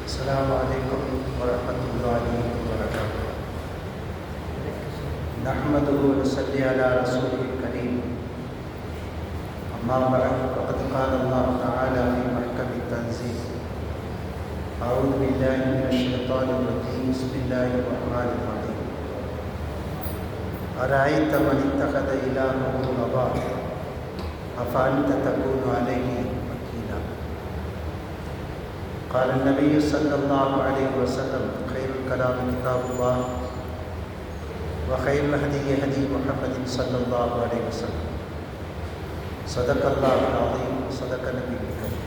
السلام عليكم ورحمة الله وبركاته. نحمده ونصلي على رسوله الكريم. أما بعد فقد قال الله تعالى في محكم التنزيل: أعوذ بالله من الشيطان الرجيم. بسم الله الرحمن الرحيم. أرأيت من اتخذ إلهه هواه أفأنت تكون عليه وكيلا. قال النبي صلى الله عليه وسلم: خير الكلام كتاب الله وخير الهدي هدي محمد صلى الله عليه وسلم. صدق الله العظيم وصدق نبيه الكريم.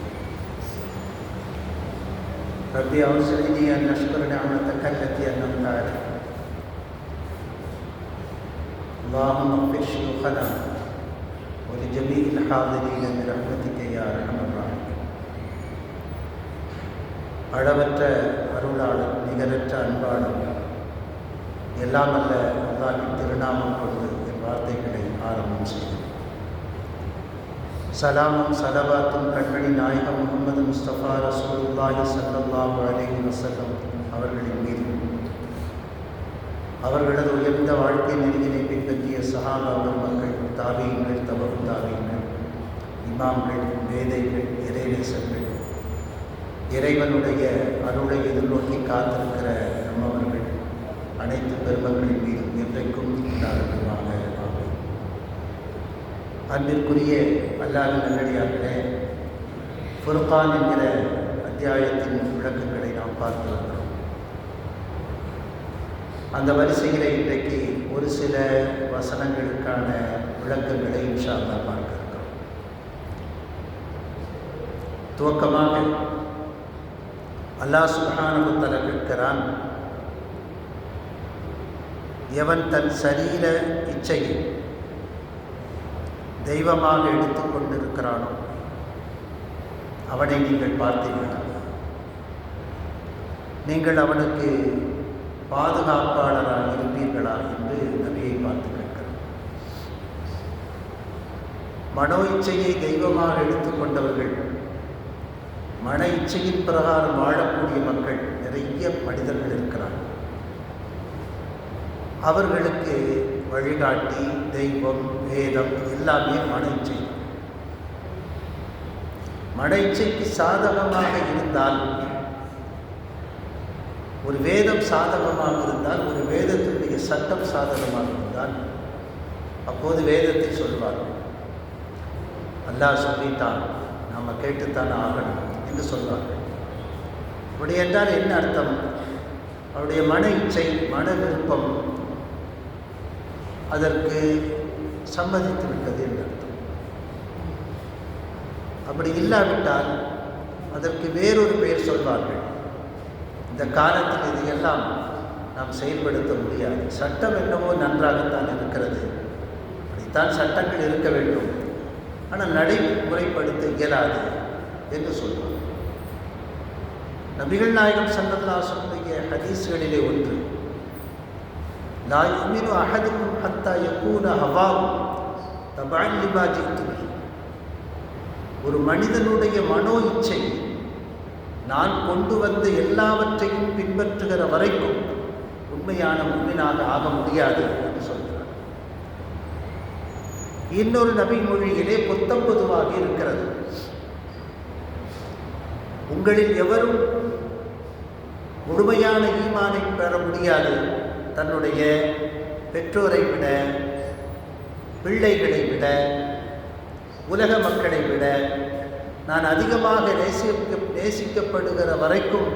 ربي أوزعني أن أشكر نعمتك التي أنعمت علي. اللهم اغفر شيوخنا ولجميع الحاضرين برحمتك يا أرحم الراحمين. அளவற்ற அருளாளர், நிகரற்ற அன்பாளர், எல்லாம் அல்ல அல்லாஹ்வின் திருநாமம் கொண்டு என் வார்த்தைகளை ஆரம்பம் செய்யும். சலாமும் சலவாத்தும் கண்மணி நாயகம் முகமது முஸ்தபா ரசூலுல்லாஹி ஸல்லல்லாஹு அலைஹி வஸல்லம் அவர்களின் மீது, அவர்களது உயர்ந்த வாழ்க்கை நெறியினை பின்பற்றிய சஹாபா பெருமக்கள், தாபீன்கள், தபு தாபீன்கள், இமாம்கள், வேதைகள், இறைநேசர்கள், இறைவனுடைய அருளை எதிர்நோக்கி காத்திருக்கிற நம்மவர்கள் அனைத்து பெருமக்களின் மீதும் என்றைக்கும் உண்டாகட்டுமாக. ஆமென். அன்பிற்குரிய அல்லாஹ்வின் நல்லடியார்களே, ஃபுர்கான் என்கிற அத்தியாயத்தின் விளக்கங்களை நாம் பார்த்து வருகிறோம். அந்த வரிசையில் இன்றைக்கு ஒரு சில வசனங்களுக்கான விளக்கங்களை இன்ஷா அல்லாஹ் பார்க்க இருக்கிறோம். துவக்கமாக அல்லாஹ் சுப்ஹானஹு வ தஆலா கேட்கிறான்: எவன் தன் சரீர இச்சையை தெய்வமாக எடுத்துக்கொண்டிருக்கிறானோ அவனை நீங்கள் பார்த்தீர்களா? நீங்கள் அவனுக்கு பாதுகாப்பாளராக இருப்பீர்களா என்று நபியை பார்த்து கேட்கிறார். மனோ இச்சையை தெய்வமாக எடுத்துக்கொண்டவர்கள், மன இச்சையின் பிரகாரம் வாழக்கூடிய மக்கள் நிறைய மனிதர்கள் இருக்கிறார்கள். அவர்களுக்கு வழிகாட்டி தெய்வம், வேதம் எல்லாமே மன இச்சை. மன இச்சைக்கு சாதகமாக இருந்தால், ஒரு வேதம் சாதகமாக இருந்தால், ஒரு வேதத்தினுடைய சட்டம் சாதகமாக இருந்தால், அப்போது வேதத்தை சொல்வார்கள். அல்லாஹ் சொல்லிட்டான், நம்ம கேட்டுத்தான் ஆகணும் என்று சொல்வார்கள். அப்படி என்றால் என்ன அர்த்தம்? அவருடைய மன இச்சை, மன விருப்பம் அதற்கு சம்மதித்து விட்டது என்று அர்த்தம். அப்படி இல்லாவிட்டால் அதற்கு வேறொரு பெயர் சொல்வார்கள். இந்த காலத்தில் இதையெல்லாம் நாம் செயல்படுத்த முடியாது. சட்டம் என்னவோ நன்றாகத்தான் இருக்கிறது, அப்படித்தான் சட்டங்கள் இருக்க வேண்டும், ஆனால் நடைமுறைப்படுத்த இயலாது என்று சொல்வார். நபிகள் நாயகம் ஸல்லல்லாஹு அலைஹி வஸல்லம் ஹதீஸ்களிலே ஒன்று: லா யுமினு அஹதுக்கும் ஹத்தா யகூன ஹவாஹு தபஅன் லிமா ஜித்து பிஹி. ஒரு மனிதனுடைய மனோ இச்சை நான் கொண்டு வந்த எல்லாவற்றையும் பின்பற்றுகிற வரைக்கும் உண்மையான முஃமினாக ஆக முடியாது என்று சொல்கிறார். இன்னொரு நபி மொழியிலே பொத்தம் பொதுவாக இருக்கிறது: உங்களில் எவரும் முழுமையான ஈமானை பெற முடியாது, தன்னுடைய பெற்றோரை விட, பிள்ளைகளை விட, உலக மக்களை விட நான் அதிகமாக நேசிக்கப்படுகிற வரைக்கும்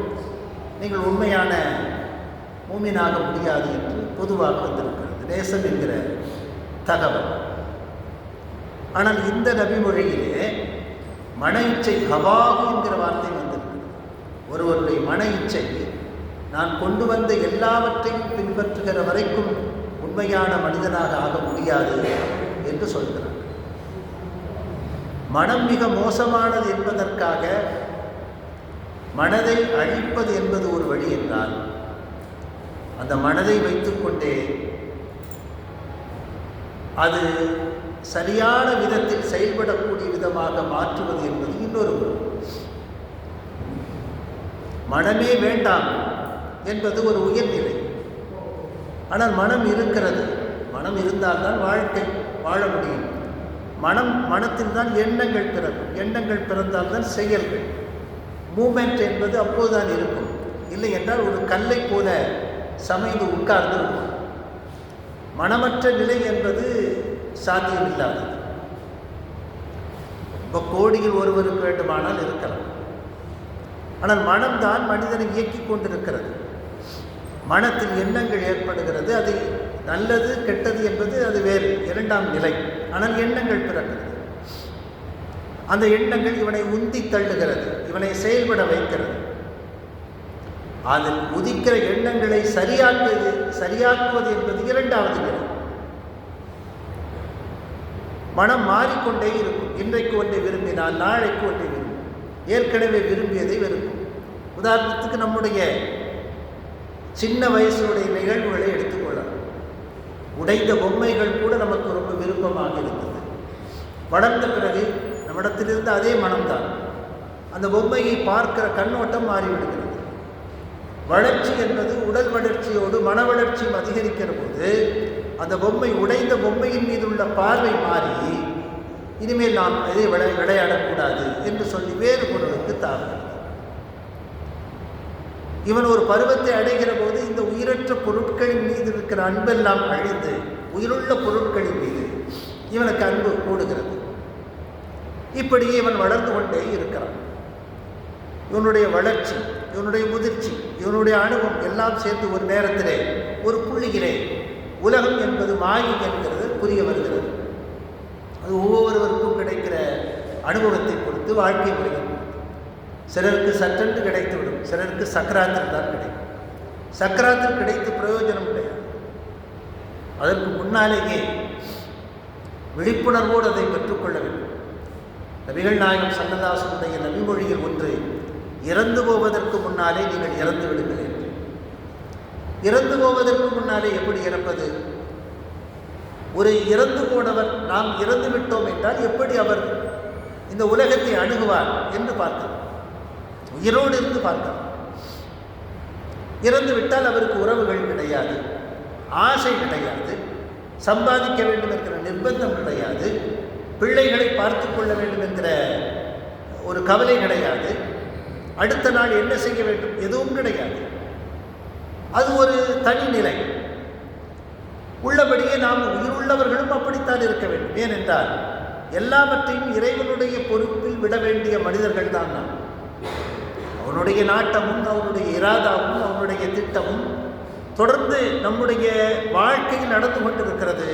நீங்கள் உண்மையான மூமினாக முடியாது என்று பொதுவாக வந்திருக்கிறது, நேசம் என்கிற தகவல். ஆனால் இந்த நபிமொழியிலே மன இச்சை ஹவாஹு என்கிற வார்த்தை வந்திருக்கிறது. ஒருவருடைய மன இச்சை நான் கொண்டு வந்த எல்லாவற்றையும் பின்பற்றுகிற வரைக்கும் உண்மையான மனிதனாக ஆக முடியாது என்று சொல்கிறார். மனம் மிக மோசமானது என்பதற்காக மனதை அழிப்பது என்பது ஒரு வழி என்றால், அந்த மனதை வைத்துக்கொண்டே அது சரியான விதத்தில் செயல்படக்கூடிய விதமாக மாற்றுவது என்பது இன்னொரு முறை. மனமே வேண்டாம் என்பது ஒரு உயர்நிலை. ஆனால் மனம் இருக்கிறது. மனம் இருந்தால்தான் வாழ்க்கை வாழ முடியும். மனத்தில் தான் எண்ணங்கள் பிறக்கும். எண்ணங்கள் பிறந்தால்தான் செயல்கள், மூமெண்ட் என்பது அப்போதுதான் இருக்கும். இல்லை என்றால் ஒரு கல்லை போல சமைந்து உட்கார்ந்து இருக்கும். மனமற்ற நிலை என்பது சாத்தியமில்லாதது. இப்போ கோடியில் ஒருவருக்கு வேண்டுமானால் இருக்கலாம். ஆனால் மனம்தான் மனிதனை இயக்கி கொண்டிருக்கிறது. மனத்தில் எண்ணங்கள் ஏற்படுகிறது. அது நல்லது கெட்டது என்பது அது வேறு, இரண்டாம் நிலை. ஆனால் எண்ணங்கள் பிறக்கிறது. அந்த எண்ணங்கள் இவனை உந்தி தள்ளுகிறது, இவனை செயல்பட வைக்கிறது. அதில் உதிக்கிற எண்ணங்களை சரியாக்குவது என்பது இரண்டாவது நிலை. மனம் மாறிக்கொண்டே இருக்கும். இன்றைக்கு ஒன்றை விரும்பினால் நாளைக்கு ஒன்றை விரும்பும். ஏற்கனவே விரும்பியதை வெறுக்கும். உதாரணத்துக்கு நம்முடைய சின்ன வயசுடைய நிகழ்வுகளை எடுத்துக்கொள்ளலாம். உடைந்த பொம்மைகள் கூட நமக்கு ரொம்ப விருப்பமாக இருந்தது. வளர்ந்த பிறகு நம்மிடத்திலிருந்து அதே மனம்தான். அந்த பொம்மையை பார்க்கிற கண்ணோட்டம் மாறிவிடுகிறது. வளர்ச்சி என்பது உடல் வளர்ச்சியோடு மன வளர்ச்சியும் அதிகரிக்கிற போது அந்த பொம்மை, உடைந்த பொம்மையின் மீது உள்ள பார்வை மாறி இனிமேல் நாம் இதை விளையாடக்கூடாது என்று சொல்லி வேறு பொருளுக்கு தாக்குகிறது. இவன் ஒரு பருவத்தை அடைகிற போது இந்த உயிரற்ற பொருட்களின் மீது இருக்கிற அன்பெல்லாம் அழிந்து உயிருள்ள பொருட்களின் மீது இவனுக்கு அன்பு கூடுகிறது. இப்படியே இவன் வளர்ந்து கொண்டே இருக்கிறான். இவனுடைய வளர்ச்சி, இவனுடைய முதிர்ச்சி, இவனுடைய அனுபவம் எல்லாம் சேர்த்து ஒரு நேரத்திலே ஒரு புள்ளியிலே உலகம் என்பது மாயை என்கிறது புரிய வருகிறது. அது ஒவ்வொருவருக்கும் கிடைக்கிற அனுபவத்தை பொறுத்து, வாழ்க்கை முறையை பொறுத்து. சிலருக்கு சட்டென்று கிடைத்துவிடும், சிலருக்கு சக்கராத்தில் தான் கிடைக்கும். சக்கராத்தில் கிடைத்து பிரயோஜனம் கிடையாது. அதற்கு முன்னாலேயே விழிப்புணர்வோடு அதை பெற்றுக்கொள்ள வேண்டும். நபிகள் நாயகம் ஸல்லல்லாஹு அலைஹி வஸல்லம் நபிமொழியில் ஒன்று, இறந்து போவதற்கு முன்னாலே நீங்கள் இறந்து விடுங்கள் என்று. இறந்து போவதற்கு முன்னாலே எப்படி இறப்பது? ஒரு இறந்து போனவர் நாம் இறந்து விட்டோம் என்றால் எப்படி அவர் இந்த உலகத்தை அணுகுவார் என்று பார்க்கலாம். உயிரோடு இருந்து பார்க்கலாம். இறந்து விட்டால் அவருக்கு உறவுகள் கிடையாது, ஆசை கிடையாது, சம்பாதிக்க வேண்டும் என்கிற நிர்பந்தம் கிடையாது, பிள்ளைகளை பார்த்து கொள்ள வேண்டும் என்கிற ஒரு கவலை கிடையாது, அடுத்த நாள் என்ன செய்ய வேண்டும் எதுவும் கிடையாது. அது ஒரு தனி நிலை. உள்ளபடியே நாம் உயிருள்ளவர்களும் அப்படித்தான் இருக்க வேண்டும். ஏனென்றால் எல்லாவற்றையும் இறைவனுடைய பொறுப்பில் விட வேண்டிய மனிதர்கள் தான் நாம். அவனுடைய நாட்டமும் அவனுடைய இராதாவும் அவனுடைய திட்டமும் தொடர்ந்து நம்முடைய வாழ்க்கையில் நடந்து கொண்டிருக்கிறது.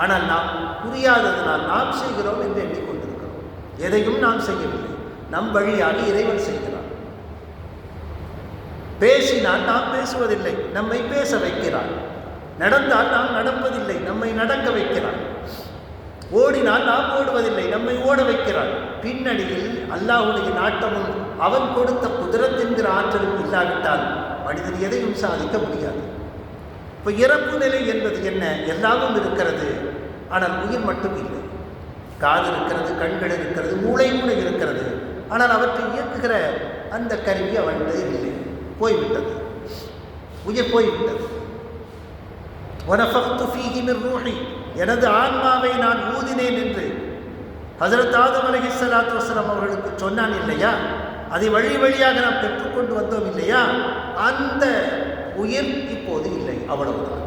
ஆனால் நாம் புரியாததனால் நாம் செய்கிறோம் என்று எண்ணிக்கொண்டிருக்கிறோம். எதையும் நாம் செய்யவில்லை, நம் வழியாக இறைவன் செய்கிறான். பேசினால் நாம் பேசுவதில்லை, நம்மை பேச வைக்கிறான். நடந்தால் நாம் நடப்பதில்லை, நம்மை நடக்க வைக்கிறான். ஓடினால் நாம் ஓடுவதில்லை, நம்மை ஓட வைக்கிறான். பின்னணியில் அல்லாஹ்வுடைய நாட்டமும் அவன் கொடுத்த குதிரத் என்கிற ஆற்றலும் இல்லாவிட்டால் மனிதன் எதையும் சாதிக்க முடியாது. இப்போ இறப்பு நிலை என்பது என்ன? எல்லாமும் இருக்கிறது, ஆனால் உயிர் மட்டும் இல்லை. காது இருக்கிறது, கண்கள் இருக்கிறது, மூளை கூட இருக்கிறது. ஆனால் அவற்றை இயக்குகிற அந்த கருவி அவன்கிட்ட இல்லை, போய்விட்டது. உயிர் போய்விட்டது. வனஃபக்து ஃபீஹி மின் ரூஹி, எனது ஆன்மாவை நான் ஊதினேன் என்று ஹஜ்ரத் ஆதம் அலைஹிஸ்ஸலாத்து வஸ்ஸலாம் அவர்களுக்கு சொன்னான் இல்லையா? அதை வழி வழியாக நாம் பெற்றுக்கொண்டு வந்தோம் இல்லையா? அந்த உயிர் இப்போது இல்லை, அவ்வளவுதான்.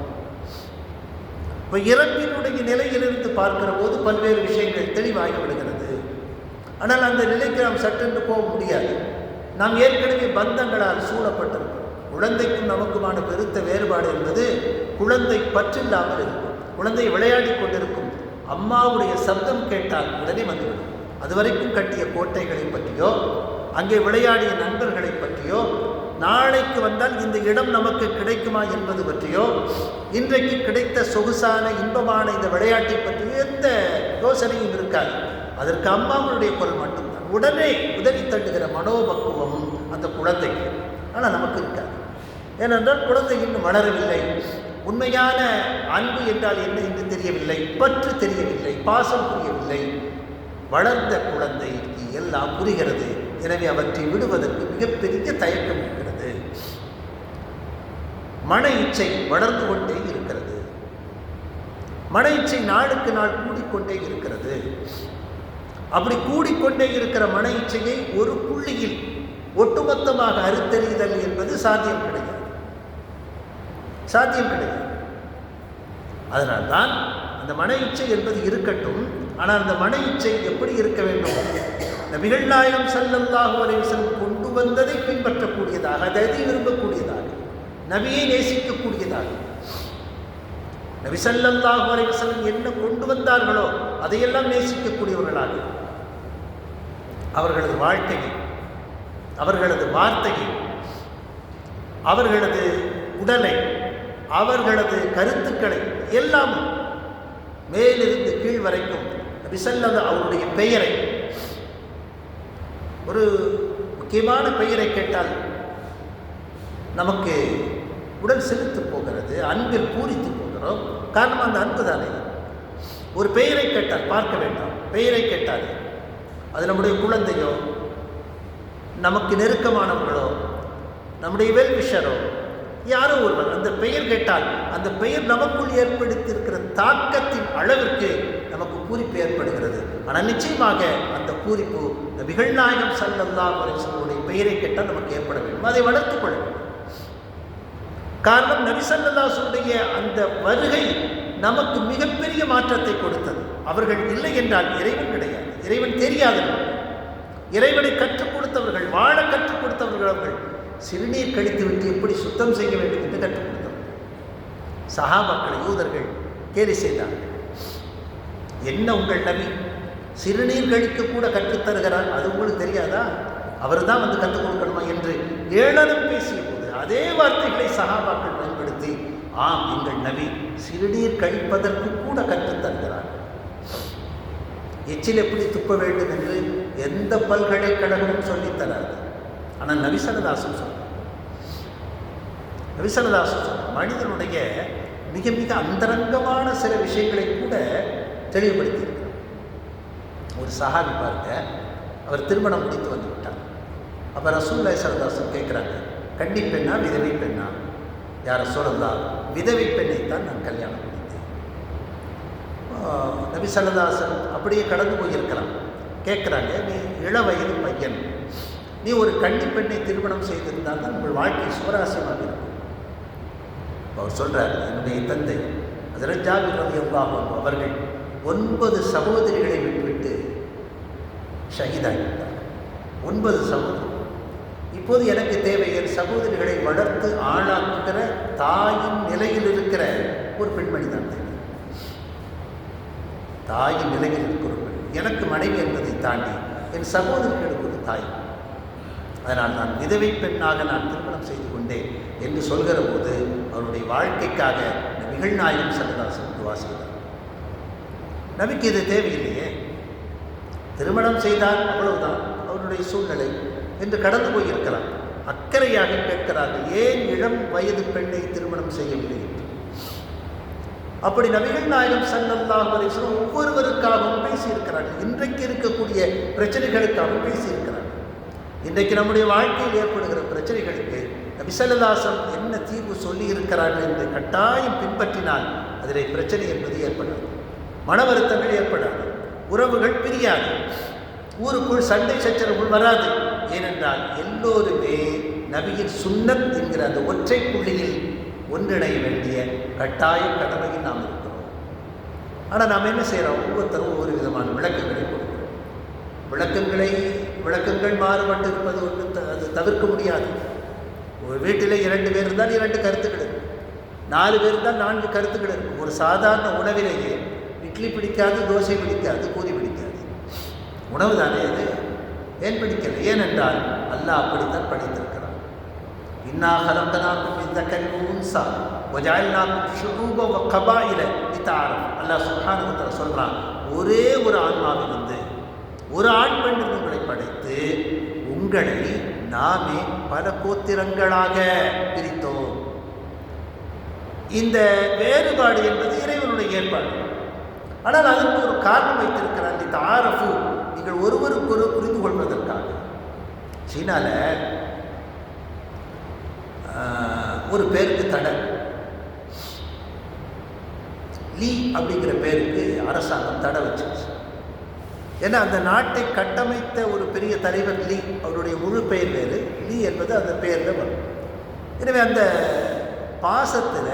இப்போ இறப்பினுடைய நிலையிலிருந்து பார்க்கிற போது பல்வேறு விஷயங்கள் தெளிவாகி விடுகிறது. ஆனால் அந்த நிலைக்கு நாம் சட்டென்று போக முடியாது. நாம் ஏற்கனவே பந்தங்களால் சூழப்பட்டிருக்கிறோம். குழந்தைக்கும் நமக்குமான பெருத்த வேறுபாடு என்பது குழந்தை பற்றில்லாமல் இருக்கும். குழந்தை விளையாடி கொண்டிருக்கும், அம்மாவுடைய சப்தம் கேட்டால் உடனே வந்துவிடும். அதுவரைக்கும் கட்டிய கோட்டைகளை பற்றியோ அங்கே விளையாடிய நண்பர்களை பற்றியோ நாளைக்கு வந்தால் இந்த இடம் நமக்கு கிடைக்குமா என்பது பற்றியோ இன்றைக்கு கிடைத்த சொகுசான இன்பமான இந்த விளையாட்டை பற்றியோ எந்த யோசனையும் இருக்காது. அதற்கு அம்மாவுடைய குரல் மட்டும்தான். உடனே உதவி தட்டுகிற மனோபக்குவம் அந்த குழந்தைக்கு. ஆனால் நமக்கு இருக்காது. ஏனென்றால் குழந்தை இன்னும் வளரவில்லை. உண்மையான அன்பு என்றால் என்ன என்று தெரியவில்லை, பற்று தெரியவில்லை, பாசம் புரியவில்லை. வளர்ந்த குழந்தைக்கு எல்லாம் புரிகிறது. எனவே அவற்றை விடுவதற்கு மிகப்பெரிய தயக்கம் இருக்கிறது. மன இச்சை வளர்ந்து கொண்டே இருக்கிறது. மன இச்சை நாளுக்கு நாள் கூடிக்கொண்டே இருக்கிறது. அப்படி கூடிக்கொண்டே இருக்கிற மன இச்சையை ஒரு புள்ளியில் ஒட்டுமொத்தமாக அறுத்தெறிதல் என்பது சாத்தியம் கிடையாது. அதனால்தான் அந்த மன இச்சை என்பது இருக்கட்டும். ஆனால் அந்த மன இச்சை எப்படி இருக்க வேண்டும்? நபிகள் நாயகம் ஸல்லல்லாஹு அலைஹி வஸல்லம் கொண்டு வந்ததை பின்பற்றக்கூடியதாக, அதை விரும்பக்கூடியதாக, நபியை நேசிக்கக்கூடியதாக, நபி ஸல்லல்லாஹு அலைஹி வஸல்லம் என்ன கொண்டு வந்தார்களோ அதையெல்லாம் நேசிக்கக்கூடியவர்களாக, அவர்களது வாழ்க்கையை, அவர்களது வார்த்தையை, அவர்களது உடலை, அவர்களது கருத்துக்களை எல்லாம் மேலிருந்து கீழ் வரைக்கும் நபி ஸல்லல்லாஹு அவருடைய பெயரை, ஒரு முக்கியமான பெயரை கேட்டால் நமக்கு உடல் செலுத்து போகிறது, அன்பில் பூரித்து போகிறோம். காரணம் அந்த அன்பு தானே. ஒரு பெயரை கேட்டால் பார்க்க வேண்டாம், பெயரை கேட்டால் அது நம்முடைய குழந்தையோ, நமக்கு நெருக்கமானவர்களோ, நம்முடைய வெல்விஷரோ, யாரோ ஒருவர், அந்த பெயர் கேட்டால் அந்த பெயர் நமக்குள் ஏற்படுத்தியிருக்கிற தாக்கத்தின் அளவிற்கு நமக்கு பூரிப்பு ஏற்படுகிறது. ஆனால் நிச்சயமாக அந்த பூரிப்பு நபிகள் நாயகம் ஸல்லல்லாஹு அலைஹி வஸல்லம் பெயரை கேட்டால் நமக்கு ஏற்பட வேண்டும். அதை வளர்த்துக் கொள்ள வேண்டும். காரணம், நபி ஸல்லல்லாஹு அலைஹி வஸல்லம் அந்த வருகை நமக்கு மிகப்பெரிய மாற்றத்தை கொடுத்தது. அவர்கள் இல்லை என்றால் இறைவன் கிடையாது, இறைவன் தெரியாதவர்கள், இறைவனை கற்றுக் கொடுத்தவர்கள், வாழ கற்றுக் கொடுத்தவர்கள். அவர்கள் சிறுநீர் கழித்துவிட்டு எப்படி சுத்தம் செய்ய வேண்டும் என்று கற்றுக் கொடுத்தவர்கள். சஹாபாக்களை யூதர்கள் கேலி செய்தார்கள். என்ன உங்கள் நபி சிறுநீர் கழிக்க கூட கற்றுத்தருகிறார், அது உங்களுக்கு தெரியாதா? அவர் தான் வந்து கற்றுக் கொடுக்கணுமா என்று ஏளனம் பேசிய போது அதே வார்த்தைகளை சஹாபாக்கள் பயன்படுத்தி, ஆம், எங்கள் நபி சிறுநீர் கழிப்பதற்கு கூட கற்றுத்தருகிறார். எச்சில் எப்படி துப்ப வேண்டும் என்று எந்த பல்கலைக்கழகமும் சொல்லித்தராது. ஆனால் நபி ஸல்லல்லாஹு அலைஹி வஸல்லம் மனிதனுடைய மிக மிக அந்தரங்கமான சில விஷயங்களை கூட தெளிவுபடுத்தியிருக்கிறார். ஒரு சஹாபி பாருங்க, அவர் திருமணம் முடித்து வந்து விட்டார். அப்போ ரசூலுல்லாஹி ஸல்லல்லாஹு அலைஹி வஸல்லம் கேட்குறாங்க, கன்னி பெண்ணா விதவை பெண்ணா? யா ரசூலல்லாஹ், விதவை பெண்ணைத்தான் நான் கல்யாணம் முடித்தேன். நபி ஸல்லல்லாஹு அலைஹி வஸல்லம் அப்படியே கடந்து போயிருக்கலாம். கேட்குறாங்க, நீ இளவயது பையன், நீ ஒரு கன்னி பெண்ணை திருமணம் செய்திருந்தால் தான் உங்கள் வாழ்க்கை சுவராசியமாக இருக்கும். அவர் சொல்கிறார், என்னுடைய தந்தை ஹஜ்ரத் ஜாபிர் ரலியல்லாஹு அன்ஹு அவர்கள் 9 சகோதரிகளை விட்டுவிட்டு ஷஹீதாகிவிட்டார். 9 சகோதரி. இப்போது எனக்கு தேவை என் சகோதரிகளை வளர்த்து ஆளாக்குகிற தாயின் நிலையில் இருக்கிற ஒரு பெண்மணி தான் தேவை. தாயின் நிலையில் இருக்கிற ஒரு பெண். எனக்கு மனைவி என்பதை தாண்டி என் சகோதரிகளுக்கு ஒரு தாய். அதனால் நான் விதவை பெண்ணாக நான் திருமணம் செய்து கொண்டேன் என்று சொல்கிற போது அவருடைய வாழ்க்கைக்காக நபிகள் நாயகம் ஸல்லல்லாஹு அலைஹி வஸல்லம் துஆ செய்தார். நபிக்கு இது தேவையில்லையே, திருமணம் செய்தால் அவ்வளவுதான் அவருடைய சூழ்நிலை என்று கடந்து போயிருக்கலாம். அக்கறையாக கேட்கிறார்கள், ஏன் இளம் வயது பெண்ணை திருமணம் செய்யவில்லை என்று. அப்படி நபிகள் நாயகம் ஸல்லல்லாஹு அலைஹி வஸல்லம் ஒவ்வொருவருக்காகவும் பேசியிருக்கிறார்கள். இன்றைக்கு இருக்கக்கூடிய பிரச்சனைகளுக்காகவும் பேசியிருக்கிறார்கள். இன்றைக்கு நம்முடைய வாழ்க்கையில் ஏற்படுகிற பிரச்சனைகளுக்கு நபி ஸல்லல்லாஹு அலைஹி வஸல்லம் என்ன தீர்வு சொல்லி இருக்கிறார்கள் என்று கட்டாயம் பின்பற்றினால் அதில் பிரச்சனை என்பது ஏற்படாது, மன வருத்தங்கள் ஏற்படாது, உறவுகள் பிரியாது, ஊருக்குள் சண்டை சச்சரவுகள் வராது. ஏனென்றால் எல்லோருமே நபியின் சுன்னத் என்கிற அந்த ஒற்றை புள்ளியில் ஒன்றிணைய வேண்டிய கட்டாய கடமையில் நாம் இருக்கிறோம். ஆனால் நாம் என்ன செய்கிறோம்? ஒவ்வொருத்தரும் ஒவ்வொரு விதமான விளக்கங்களை கொடுக்கிறோம். விளக்கங்கள் மாறுபட்டு இருப்பது ஒன்று, அது தவிர்க்க முடியாது. ஒரு வீட்டில் 2 பேர் இருந்தால் 2 கருத்துக்கள் இருக்கும், 4 பேர் இருந்தால் 4 கருத்துக்கள் இருக்கும். ஒரு சாதாரண உணவிலேயே இட்லி பிடிக்காது, தோசை பிடிக்காது, பூரி பிடிக்காது. உணவு தானே அது, ஏன் பிடிக்கல? ஏனென்றால் அல்லாஹ் அப்படித்தான் படைத்திருக்கிறான். இன்னா ஹலக்னாக்கும் மின் ذكر وانثى وجعلناكم شعوبا وقبائل لتعارفوا. அல்லாஹ் சுப்ஹானஹு வ தஆலா சொல்றான், ஒரே ஒரு ஆன்மாவிலிருந்து, ஒரு ஆண் பெண் உங்களை படைத்து உங்களை நாமே பல கோத்திரங்களாக பிரித்தோம். இந்த வேறுபாடு என்பது இறைவனுடைய ஏற்பாடு. ஆனால் அதற்கு ஒரு காரணம் வைத்திருக்கிறார், இந்த ஆரஃபு, நீங்கள் ஒருவருக்கொரு புரிந்து கொள்வதற்காக. சீனாவில் ஒரு பேருக்கு தடை. லீ அப்படிங்கிற பேருக்கு அரசாங்கம் தடை வச்சிருச்சு. ஏன்னா அந்த நாட்டை கட்டமைத்த ஒரு பெரிய தலைவர் லீ, அவருடைய முழு பெயர் வேறு, லீ என்பது அந்த பெயரில் வரும். எனவே அந்த பாசத்தில்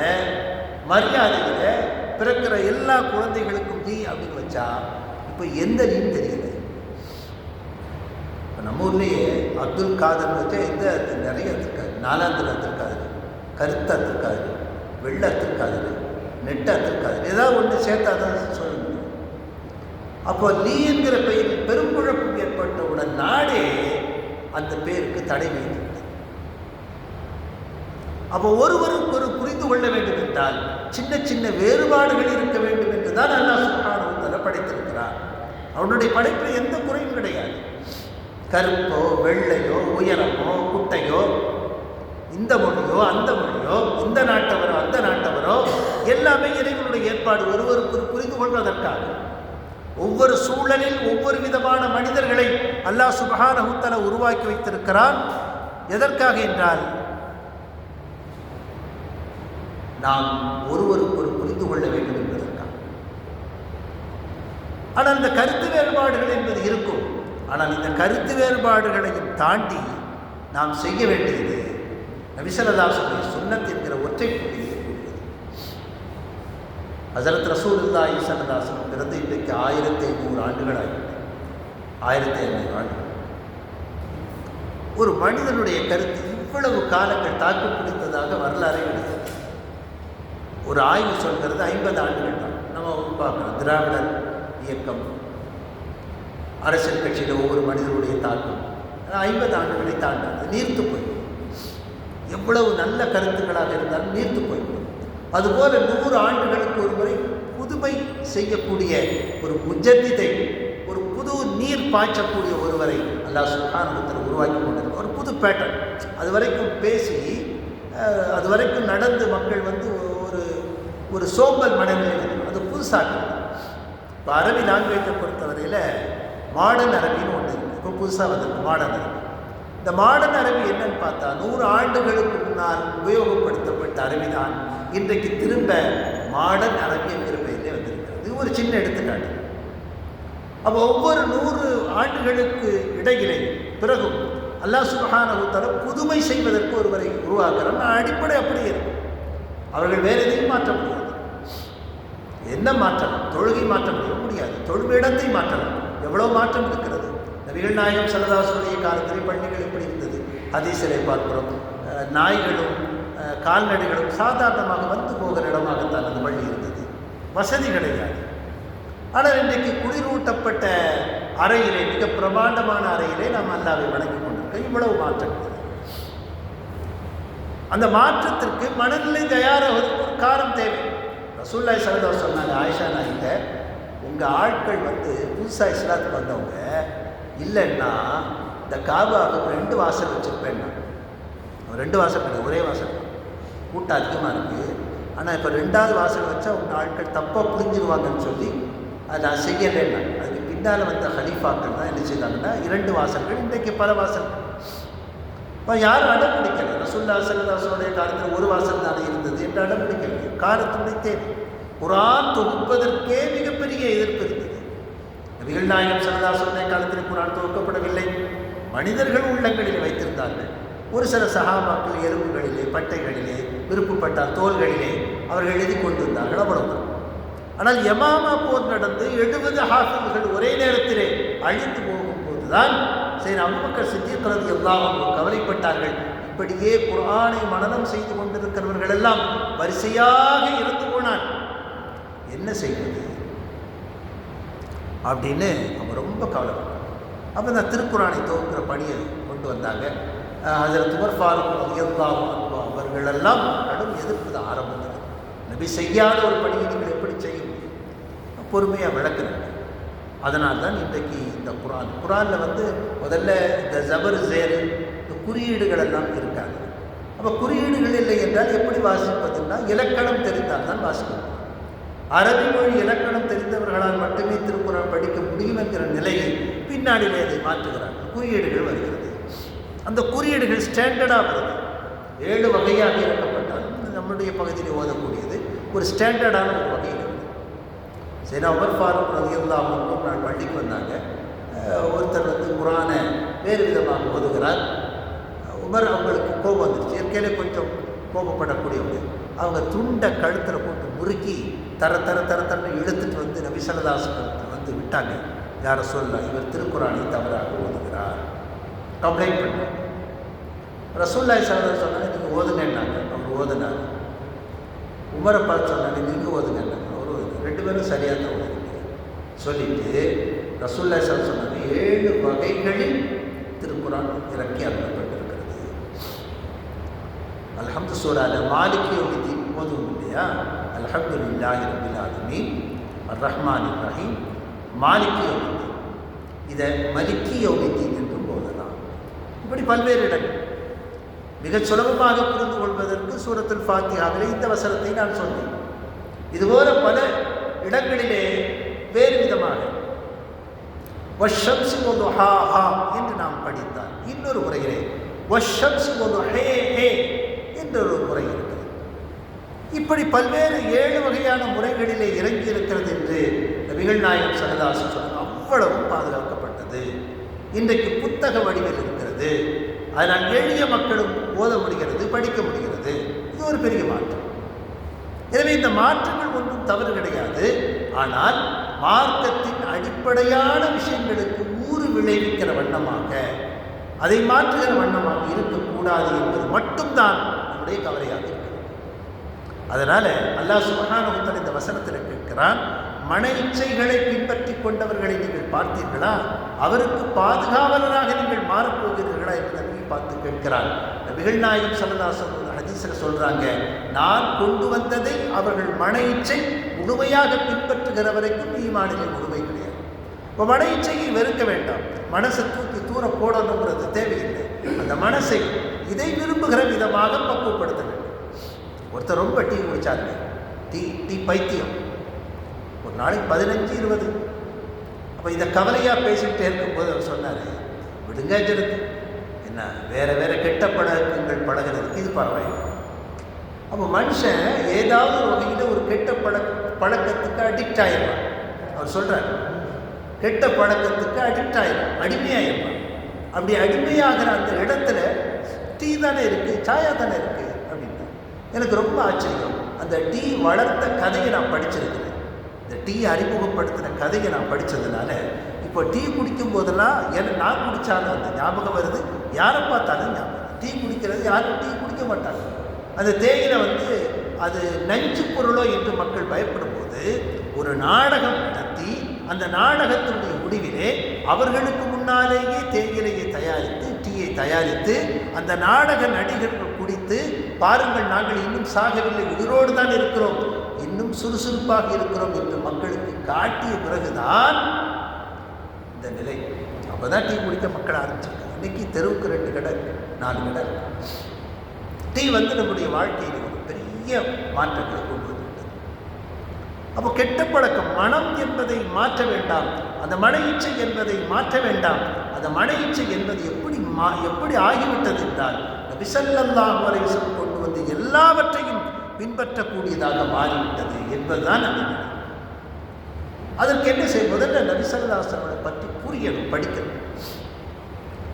மரியாதையில் பிறக்கிற எல்லா குழந்தைகளுக்கும் லீ அப்படின்னு வச்சா இப்போ எந்த லீன்னு தெரியல. இப்போ நம்ம ஊர்லேயே அப்துல் காதர் வச்சா எந்த நிறைய இருக்காது. நாலாந்தில் அத்திருக்காது, கருத்து அத்திருக்காது, வெள்ளை அத்திருக்காது, நெட்டு அத்திருக்காது, ஏதாவது ஒன்று சேர்த்தா தான் சொல்ல முடியும். அப்போ லீ என்கிற பெயரில் பெருங்குழப்பம் ஏற்பட்டவுடன் நாடே அந்த பேருக்கு தடை வைத்து. அப்போ ஒருவருக்கு ஒரு புரிந்து கொள்ள வேண்டும் என்றால் சின்ன சின்ன வேறுபாடுகள் இருக்க வேண்டும் என்று தான் அல்லாஹ் சுப்ஹானஹு வ தஆலா படைத்திருக்கிறார். அவனுடைய படைப்பில் எந்த குறையும் கிடையாது. கருப்போ வெள்ளையோ உயரமோ குட்டையோ, இந்த மொழியோ அந்த மொழியோ, இந்த நாட்டவரோ அந்த நாட்டவரோ, எல்லாமே இறைவனுடைய ஏற்பாடு, ஒருவருக்கு புரிந்து கொள்வதற்காக. ஒவ்வொரு சூழலில் ஒவ்வொரு விதமான மனிதர்களை அல்லாஹ் சுப்ஹானஹு வ தஆலா உருவாக்கி வைத்திருக்கிறான். எதற்காக என்றால் நாம் ஒருவருக்கு ஒரு புரிந்து கொள்ள வேண்டும் என்பதற்காக. ஆனால் இந்த கருத்து வேறுபாடுகள் என்பது இருக்கும். ஆனால் இந்த கருத்து வேறுபாடுகளையும் தாண்டி நாம் செய்ய வேண்டியது நபி ஸல்லல்லாஹு அலைஹி வஸல்லம் சுன்னத் என்கிற ஒற்றை புள்ளியை கூறுவது. ஹஸரத் ரசூலுல்லாஹி ஸல்லல்லாஹு அலைஹி வஸல்லம் பிறந்து இன்றைக்கு 1500 ஆண்டுகள் ஆகிவிட்டன. 1500 ஆண்டுகள். ஒரு மனிதனுடைய கருத்து இவ்வளவு காலங்கள் தாக்கு பிடித்ததாக வரலாறே கிடையாது. ஒரு ஆய்வு சொல்கிறது 50 ஆண்டுகள் தான். நம்ம பார்க்குறோம் திராவிடர் இயக்கம், அரசியல் கட்சியில் ஒவ்வொரு மனிதனுடைய தாக்கம் 50 ஆண்டுகளை தாண்டாது, நீர்த்து போய்விடும். எவ்வளவு நல்ல கருத்துக்களாக இருந்தாலும் நீர்த்து போய்விடும். அதுபோல் 100 ஆண்டுகளுக்கு ஒரு முறை புதுமை செய்யக்கூடிய ஒரு முஜத்திதை, ஒரு புது நீர் பாய்ச்சக்கூடிய ஒருவரை அல்லாஹ் சுப்ஹானஹு வ தஆலா உருவாக்கி கொண்டிருக்க ஒரு புது பேட்டர்ன். அது வரைக்கும் பேசி அது வரைக்கும் நடந்து மக்கள் ஒரு சோம்பல் மனநிலை, அது புதுசாக. இப்போ அரபி லாங்குவேஜை பொறுத்தவரையில் மாடர்ன் அரபின்னு ஒன்று இருக்குது. இப்போ புதுசாக வந்திருக்கு மாடர்ன் அரபி. இந்த மாடர்ன் அரபி என்னன்னு பார்த்தா 100 ஆண்டுகளுக்கு முன்னால் உபயோகப்படுத்தப்பட்ட அரபி தான் இன்றைக்கு திரும்ப மாடர்ன் அரபி என்கிற பெயரிலே வந்திருக்கிறது. இது ஒரு சின்ன எடுத்துக்காட்டு. அப்போ ஒவ்வொரு 100 ஆண்டுகளுக்கு இடையிலே பிறகும் அல்லாஹ் சுப்ஹானஹு வ தஆலா புதுமை செய்வதற்கு ஒருவரை உருவாக்குறான். அடிப்படை அப்படியே இருக்கும். அவர்கள் வேறு எதையும் மாற்ற முடியாது. என்ன மாற்றலாம்? தொழுகை மாற்ற முடியாது. தொழும் இடத்தை மாற்றலாம். எவ்வளோ மாற்றம் இருக்கிறது. நபிகள் நாயகம் ஸல்லல்லாஹு அலைஹி வஸல்லம் காலத்தில் பள்ளிகள் எப்படி இருந்தது? ஹதீஸிலே பார்க்கிறோம். நாய்களும் கால்நடைகளும் சாதாரணமாக வந்து போகிற இடமாகத்தான் அந்த பள்ளி இருந்தது. வசதி கிடையாது. ஆனால் இன்றைக்கு குளிரூட்டப்பட்ட அறையிலே, மிக பிரமாண்டமான அறையிலே நாம் அல்லாஹ்வை வணங்கி கொண்டிருக்கோம். இவ்வளவு மாற்றம். அந்த மாற்றத்திற்கு மனநிலை தயாராவதற்கு ஒரு காலம் தேவை. ரசூலுல்லாஹி ஸல்லல்லாஹு அலைஹி வஸல்லம் சொன்னாங்க, ஆயிஷா நாயிட்ட, உங்கள் ஆட்கள் புதுசாக இஸ்லாத்துக்கு வந்தவங்க இல்லைன்னா இந்த காபாவுக்கு 2 வாசல் வச்சுருப்பேன்னா. 2 வாசல் கிடையாது, ஒரே வாசல். கூட்டம் அதிகமாக இருக்குது. ஆனால் இப்போ 2வது வாசல் வச்சா உங்கள் ஆட்கள் தப்பாக புரிஞ்சிருவாங்கன்னு சொல்லி அதை நான் செய்யலைன்னா, அதுக்கு பின்னால் வந்த ஹலீஃபாக்கள் தான் என்ன செய்தாங்கன்னா 2 வாசல்கள், இன்றைக்கு பல வாசல்கள். இப்போ யாரும் அடம் பிடிக்கலை. ரசூலுல்லாஹி ஸல்லல்லாஹு அலைஹி வஸல்லம் காலத்தில் ஒரு வாசல் தானே இருந்தது என்று அடம் பிடிக்கலை. காலத்துடைய தேவை. குர்ஆன் தொகுப்பதற்கே மிகப்பெரிய எதிர்ப்பு இருந்தது. நபிகள் நாயகம் ஸல்லல்லாஹு அலைஹி வஸல்லம் காலத்தில் குர்ஆன் தொகுக்கப்படவில்லை. மனிதர்கள் உள்ளங்களில் வைத்திருந்தார்கள். ஒரு சில சஹாபாக்கள் எலும்புகளிலே, பட்டைகளிலே, விருப்பப்பட்டால் தோள்களிலே அவர்கள் எழுதி கொண்டிருந்தார்கள். அவ்வளவுதான். ஆனால் யமாமா போர் நடந்து 70 ஹாஃபிதுகள் ஒரே நேரத்திலே அழிந்து போகும்போது தான் சரி அபூபக்கர் சித்தீக் ரலியல்லாஹு அன்ஹு கவலைப்பட்டார்கள். இப்படியே குர்ஆனை மனனம் செய்து கொண்டிருக்கிறவர்கள் எல்லாம் வரிசையாக இறந்து போனார், என்ன செய்வது அப்படின்னு அவர் ரொம்ப கவலைப்பட்டார். அப்போ இந்த திருக்குர்ஆனை துவக்கிற பணியை கொண்டு வந்தாங்க. ஹஜ்ரத் உமர் ஃபாரூக் ரலியல்லாஹு அன்ஹு அவர்களெல்லாம் கடும் எதிர்ப்பு தான் ஆரம்பித்தது. நபி செய்யாத ஒரு பணியை நீங்கள் எப்படி செய்ய முடியும்? பொறுமையாக விளக்குறாங்க. அதனால் தான் இன்றைக்கு இந்த குர்ஆனில் முதல்ல இந்த ஜபர் ஜேர் இந்த குறியீடுகள் எல்லாம் இருக்காங்க. அப்போ குறியீடுகள் இல்லை என்றால் எப்படி வாசிப்பதுன்னா இலக்கணம் தெரிந்தால் தான் வாசிக்கணும். அரபி மொழி இலக்கணம் தெரிந்தவர்களால் மட்டுமே திருக்குர்ஆன் படிக்க முடியும் என்கிற நிலையில் பின்னாடிலே அதை மாற்றுகிறார்கள். குறியீடுகள் வருகிறது. அந்த குறியீடுகள் ஸ்டாண்டர்டாக வருது. 7 வகையாக இறக்கப்பட்டாலும் நம்முடைய பகுதியில் ஓதக்கூடியது ஒரு ஸ்டாண்டர்டான ஒரு வகையில் வருது. சரி, உமர் ஃபாரூக் ரலியல்லாஹு அன்ஹு ஒரு நாள் பள்ளிக்கு வந்தாங்க. ஒருத்தர் வந்து குர்ஆனை வேறு விதமாக ஓதுகிறார். உமர் அவங்களுக்கு கோபம் வந்துருச்சு. இயற்கையிலே கொஞ்சம் கோபப்படக்கூடியவங்க. அவங்க துண்டை கழுத்தில் போட்டு முறுக்கி தரன்னு இழுத்துட்டு வந்து நபி ஸல்லல்லாஹு அலைஹி வஸல்லம் வந்து விட்டாங்க. யாரை சொல்லலாம், இவர் திருக்குர்ஆனை தவறாக ஓதுகிறார், கம்ப்ளைண்ட் பண்ணாங்க. ரசூலுல்லாஹி ஸல்லல்லாஹு அலைஹி சொன்னாங்க, நீங்கள் ஓதுங்கன்னாங்க. அவர் ஓதுனார். உமரை பார்த்து சொன்னாங்க, நீங்கள் ஓதுங்கன்னாங்க. அவர் ஓதுங்க. 2 பேரும் சரியாக தான் ஓதுங்க சொல்லிட்டு ரசூலுல்லாஹி ஸல்லல்லாஹு அலைஹி சொன்னாங்க, 7 வகைகளில் திருக்குர்ஆன் இறக்கி அருளப்பட்டிருக்கிறது. அல்ஹம்து சூரால மாலிகி யௌமித்தீன் ஓதுவோம் இல்லையா? அல்ஹம்துலில்லாஹி ரப்பில் ஆலமீன் அர் ரஹ்மானிர் ரஹீம் மாலிகி யௌமித்தீன், இதை மலிக்கி யௌமித்தீன் என்றும் ஓதலாம். இப்படி பல்வேறு இடங்கள். மிகச் சுலபமாக புரிந்து கொள்வதற்கு சூரத்துல் ஃபாத்திஹாவிலே இந்த வசனத்தை நான் சொன்னேன். இதுபோல பல இடங்களிலே வேறு விதமாக வஷ்ஷம்ஸி வதுஹாஹா என்று நாம் படித்தால் இன்னொரு முறையிலே வஷ்ஷம்ஸி வதுஹேஹே என்றொரு முறை இருக்கிறது. இப்படி பல்வேறு 7 வகையான முறைகளிலே இறங்கி இருக்கிறது என்று நபிகள் நாயகம் ஸல்லல்லாஹு அலைஹி வஸல்லம் அவ்வளவும் பாதுகாக்கப்பட்டது. இன்றைக்கு புத்தக வடிவில் இருக்கிறது. அதனால் எளிய மக்களும் ஓத முடிகிறது, படிக்க முடிகிறது. இது ஒரு பெரிய மாற்றம். எனவே இந்த மாற்றங்கள் ஒன்றும் தவறு கிடையாது. ஆனால் மார்க்கத்தின் அடிப்படையான விஷயங்களுக்கு ஊறு விளைவிக்கிற வண்ணமாக, அதை மாற்றுகிற வண்ணமாக இருக்கக்கூடாது என்பது மட்டும்தான் நம்முடைய கவலையாக இருக்கிறது. அதனால் அல்லாஹ் சுப்ஹானஹு வ தஆலா இந்த வசனத்தில் கேட்கிறான், மன இச்சைகளை பின்பற்றி கொண்டவர்களை நீங்கள் பார்த்தீர்களா? அவருக்கு பாதுகாவலராக நீங்கள் மாறப்போகிறீர்களா என்று நபியை பார்த்து கேட்கிறார். நபிகள் நாயகம் ஸல்லல்லாஹு அலைஹி வஸல்லம் ஹதீஸில் சொல்கிறாங்க, நான் கொண்டு வந்ததை அவர்கள் மன இச்சை முழுமையாக பின்பற்றுகிற வரைக்கும் ஈமானிலே முழுமை கிடையாது. இப்போ மன இச்சையை வெறுக்க வேண்டாம், மனசை தூக்கி தூர போடணுங்கிறது தேவையில்லை. அந்த மனசை இதை விரும்புகிற விதமாக பக்குவப்படுத்த வேண்டும். ஒருத்தர் ரொம்ப டீ குடித்தாருங்க, டீ பைத்தியம். ஒரு நாளைக்கு 15-20. அப்போ இதை கவலையாக பேசிக்கிட்டே இருக்கும்போது அவர் சொன்னார், விடுங்க ஜெருத்து, என்ன வேறு கெட்ட பழக்கங்கள் பழகிறதுக்கு இது பரவாயில்லை. அப்போ மனுஷன் ஏதாவது ஒரு வகையில் ஒரு கெட்ட பழக்கத்துக்கு அடிக்ட் ஆகிடுவான். அவர் சொல்கிறார், கெட்ட பழக்கத்துக்கு அடிக்ட் ஆகிடும், அடிமையாகிடுவான். அப்படி அடிமையாகிற அந்த இடத்துல டீ தானே இருக்குது, சாயா தானே இருக்குது அப்படின்னா எனக்கு ரொம்ப ஆச்சரியம். அந்த டீ வளர்த்த கதையை நான் படிச்சிருக்கிறேன். இந்த டீ அறிமுகப்படுத்தின கதையை நான் படித்ததுனால இப்போ டீ குடிக்கும் போதெல்லாம் நான் குடித்தாலும் அந்த ஞாபகம் வருது, யாரை பார்த்தாலும் ஞாபகம். டீ குடிக்கிறது யாரும் டீ குடிக்க மாட்டாங்க. அந்த தேயிலை அது நஞ்சு பொருளோ என்று மக்கள் பயப்படும் போது ஒரு நாடகம் நடத்தி அந்த நாடகத்தினுடைய முடிவிலே அவர்களுக்கு முன்னாலேயே தேயிலையை தயாரித்து டீயை தயாரித்து அந்த நாடக நடிகர்கள் குடித்து, பாருங்கள் நாங்கள் இன்னும் சாகவில்லை, உயிரோடு தான் இருக்கிறோம், இன்னும் சுறுசுறுப்பாக இருக்கிறோம் என்று மக்களுக்கு காட்டிய பிறகுதான் இந்த நிலை. அப்போ தான் டீ குடிக்க மக்கள் ஆரம்பிச்சிருக்காங்க. இன்றைக்கி தெருவுக்கு 2 கடை 4 கடை. டீ நம்முடைய வாழ்க்கையில் ஒரு பெரிய மாற்றங்களை கொண்டு வந்துவிட்டது. அப்போ கெட்ட பழக்கம், மனம் என்பதை மாற்ற வேண்டாம், அந்த மன இச்சை என்பதை மாற்ற வேண்டாம். அந்த மன இச்சை என்பது எப்படி ஆகிவிட்டது என்றால் நபி ஸல்லல்லாஹு அலைஹி வஸல்லம் கொண்டு வந்து எல்லாவற்றையும் பின்பற்றக்கூடியதாக மாறிவிட்டது என்பதுதான் நபி. அதற்கு என்ன செய்ய, முதல்ல நபி ஸல்லல்லாஹு அலைஹி வஸல்லம் பற்றி புரியணும், படிக்கணும்.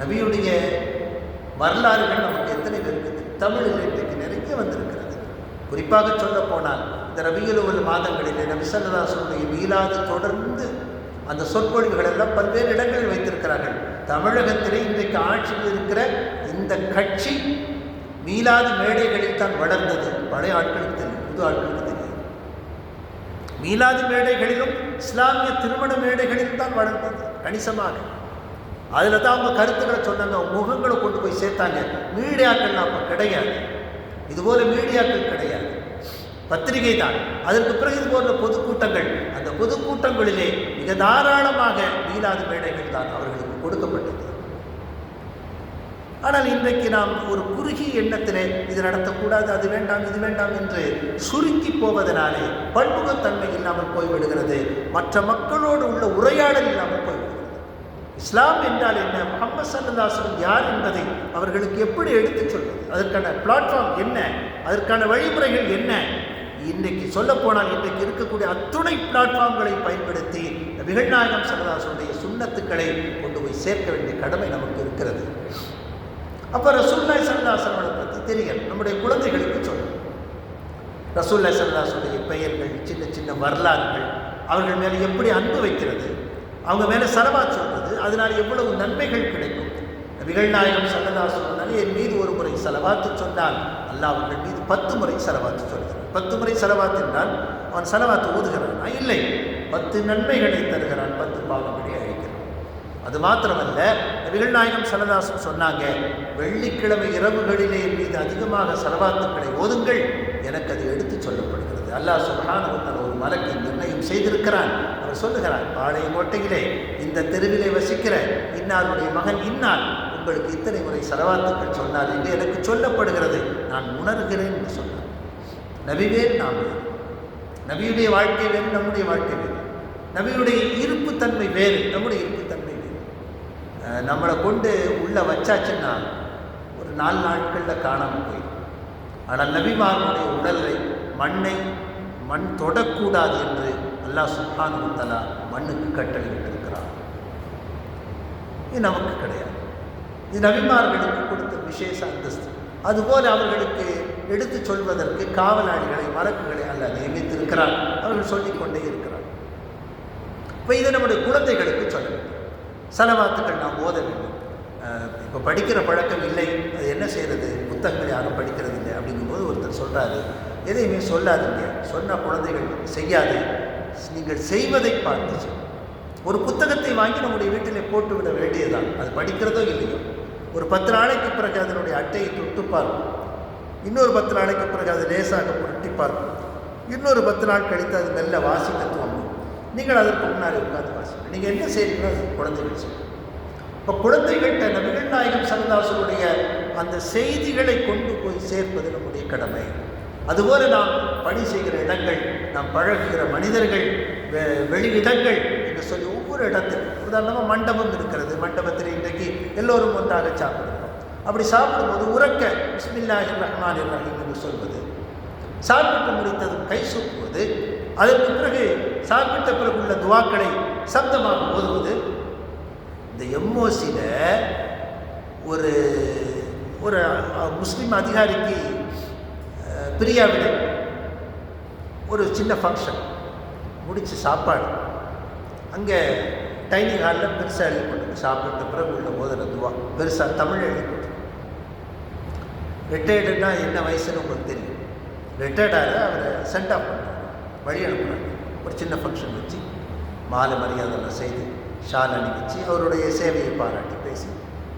நபியுடைய வரலாறுகள் நமக்கு எத்தனை பேருக்கு தமிழில் இன்றைக்கு நிறைய வந்திருக்கிறது. குறிப்பாக சொல்ல போனால் இந்த ரபியுல் அவ்வல் மாதங்களிலே நபி ஸல்லல்லாஹு அலைஹி வஸல்லம் மீலாது தொடர்ந்து அந்த சொற்பொழிவுகள் எல்லாம் பல்வேறு இடங்களில் வைத்திருக்கிறார்கள். தமிழகத்திலே இன்றைக்கு ஆட்சியில் இருக்கிற இந்த கட்சி மீலாது மேடைகளில் தான் வளர்ந்தது. பழைய ஆட்களுக்கு தெரியும், புது ஆட்களுக்கு தெரியாது. மீலாது மேடைகளிலும் இஸ்லாமிய திருமண மேடைகளில் தான் வளர்ந்தது கணிசமாக. அதில் தான் அவங்க கருத்துக்களை சொன்னாங்க, முகங்களை கொண்டு போய் சேர்த்தாங்க. மீடியாக்கள் அப்போ கிடையாது, இதுபோல் மீடியாக்கள் கிடையாது, பத்திரிகை தான். அதற்கு பிறகு இது போன்ற பொதுக்கூட்டங்கள், அந்த பொதுக்கூட்டங்களிலே மிக தாராளமாக மீலாது மேடைகள் தான் அவர்களுக்கு கொடுக்கப்பட்டது. ஆனால் இன்றைக்கு நாம் ஒரு குறுகிய எண்ணத்திலே இது நடத்தக்கூடாது, அது வேண்டாம், இது வேண்டாம் என்று சுருங்கி போவதனாலே பன்முகத்தன்மை இல்லாமல் போய்விடுகிறது. மற்ற மக்களோடு உள்ள உரையாடல் இல்லாமல் போய்விடுகிறது. இஸ்லாம் என்றால் என்ன, முஹம்மது ஸல்லல்லாஹு அலைஹி வஸல்லம் யார் என்பதை அவர்களுக்கு எப்படி எடுத்துச் சொல்வது, அதற்கான பிளாட்ஃபார்ம் என்ன, அதற்கான வழிமுறைகள் என்ன. இன்றைக்கு சொல்லப்போனால் இன்றைக்கு இருக்கக்கூடிய அத்துணை பிளாட்ஃபார்ம்களை பயன்படுத்தி நபிகள் நாயகம் ஸல்லல்லாஹு அலைஹி வஸல்லம் சுன்னத்துக்களை கொண்டு போய் சேர்க்க வேண்டிய கடமை நமக்கு இருக்கிறது. அப்போ ரசூலுல்லாஹி ஸல்லல்லாஹு அலைஹி வஸல்லம் பற்றி தெரியும், நம்முடைய குழந்தைகளுக்கு சொல்லணும். ரசூலுல்லாஹி ஸல்லல்லாஹு அலைஹி வஸல்லம் பெயர்கள், சின்ன சின்ன வரலாறுகள், அவர்கள் மேலே எப்படி அன்பு வைக்கிறது, அவங்க மேலே ஸலவாத் சொல்வது, அதனால் எவ்வளவு நன்மைகள் கிடைக்கும். நபிகள் நாயகம் ஸல்லல்லாஹு அலைஹி வஸல்லம் என் மீது ஒரு முறை ஸலவாத்து சொன்னால் அல்லாஹ் அவர்கள் மீது 10 முறை ஸலவாத்து சொல்கிறார். 10 முறை ஸலவாத் என்றால் அவன் ஸலவாத்து ஓதுகிறானா? இல்லை, 10 நன்மைகளை தருகிறான், 10 பாவங்களை அழிக்கிறான். அது மாத்திரமல்ல, நபிகள் நாயகம் ஸல்லல்லாஹு அலைஹி வஸல்லம் சொன்னாங்க, வெள்ளிக்கிழமை இரவுகளிலே என் மீது அதிகமாக ஸலவாத்துக்களை ஓதுங்கள், எனக்கு அது எடுத்து சொல்லப்படுகிறது. அல்லாஹ் சுப்ஹானஹு வ தஆலா ஒரு மலக்கை நிர்ணயம் செய்திருக்கிறான். அவர் சொல்லுகிறான், பாளையங்கோட்டையிலே இந்த தெருவிலே வசிக்கிற இன்னாருடைய மகன் இன்னார் உங்களுக்கு இத்தனை முறை ஸலவாத்துக்கள் சொன்னார் என்று எனக்கு சொல்லப்படுகிறது, நான் உணர்கிறேன் என்று சொன்னார். நபி வேறு, நாம் வேறு. நபியுடைய வாழ்க்கை வேறு, நம்முடைய வாழ்க்கை வேறு. நபியுடைய இருப்புத்தன்மை வேறு, நம்முடைய இருப்புத்தன்மை வேறு. நம்மளை கொண்டு உள்ளே வச்சாச்சுன்னா ஒரு 4 நாட்களில் காணாமல் போயிடும். ஆனால் நபிமார்களுடைய உடலை மண் தொடக்கூடாது என்று அல்லாஹ் சுப்ஹானஹு வ தஆலா மண்ணுக்கு கட்டளை விட்டிருக்கிறார். இது நமக்கு கிடையாது. இது நபிமார்களுக்கு கொடுத்த விசேஷ அந்தஸ்து. அதுபோல் அவர்களுக்கு எடுத்து சொல்வதற்கு காவலாளிகளை, மலக்குகளை அல்லாஹ் நியமித்திருக்கிறார். அவர்கள் சொல்லிக்கொண்டே இருக்கிறார். இப்போ இதை நம்முடைய குழந்தைகளுக்கு சொல்ல வேண்டும். ஸலவாத்துக்கள் நாம் ஓத வேண்டும். இப்போ படிக்கிற பழக்கம் இல்லை, அது என்ன செய்கிறது, புத்தகங்கள் யாரும் படிக்கிறது இல்லை அப்படிங்கும்போது ஒருத்தர் சொல்கிறாரு, எதையுமே சொல்லாதீங்க, சொன்ன குழந்தைகள் செய்யாது, நீங்கள் செய்வதை பார்த்து. ஒரு புத்தகத்தை வாங்கி நம்முடைய வீட்டிலே போட்டு விட வேண்டியதுதான். அது படிக்கிறதோ இல்லையோ, ஒரு 10 நாளைக்கு பிறகு அதனுடைய அட்டையை தொட்டு பார்க்கும், இன்னொரு 10 நாளைக்கு பிறகு அது லேசாக புரட்டி பார்க்கும், இன்னொரு 10 நாள் கழித்து அது மெல்ல வாசிக்க துவங்கும். நீங்கள் அதற்கு முன்னாடி உட்காந்து வாசிங்க. நீங்கள் என்ன செய்கிறீங்களோ அது குழந்தைகள் செய்யும். இப்போ குழந்தைகள்கிட்ட நபிகள் நாயகம் ஸல்லல்லாஹு அலைஹி வஸல்லம் அந்த செய்திகளை கொண்டு போய் சேர்ப்பது நம்முடைய கடமை. அதுபோல் நாம் பணி செய்கிற இடங்கள், நாம் பழகுகிற மனிதர்கள், வெளியிடங்கள் என்று சொல்லி ஒவ்வொரு இடத்தில், உதாரணமாக மண்டபம் இருக்கிறது, மண்டபத்தில் இன்றைக்கு எல்லோரும் ஒன்றாக சாப்பிடுவோம். அப்படி சாப்பிடும்போது உறக்க பிஸ்மில்லாஹிர் ரஹ்மானிர் ரஹீம் என்று சொல்வது, சாப்பிட்டு முடித்ததும் கை சூப்புவது, அதற்கு பிறகு சாப்பிட்ட பிறகு உள்ள துவாக்களை சப்தமாக ஓதுவது. இந்த எம்ஓசியில் ஒரு ஒரு முஸ்லீம் அதிகாரிக்கு பிரியாவிட ஒரு சின்ன ஃபங்க்ஷன் முடித்து சாப்பாடு அங்கே டைனிங் ஹாலில் பெருசாக எழுதி போட்டு, சாப்பிட்ட பிறகு உள்ள ஓதுற துவா பெருசாக தமிழ் எழுதி போட்டு. ரிட்டையர்டுனா என்ன வயசுன்னு உங்களுக்கு தெரியும். ரிட்டையர்டாக அவரை சென்ட் ஆஃப் பண்ணுறாங்க, வழி அனுப்புகிறாங்க. ஒரு சின்ன ஃபங்க்ஷன் வச்சு மாலை மரியாதைலாம் செய்து ஷால் அணிவிச்சு அவருடைய சேவையை பாராட்டி பேசி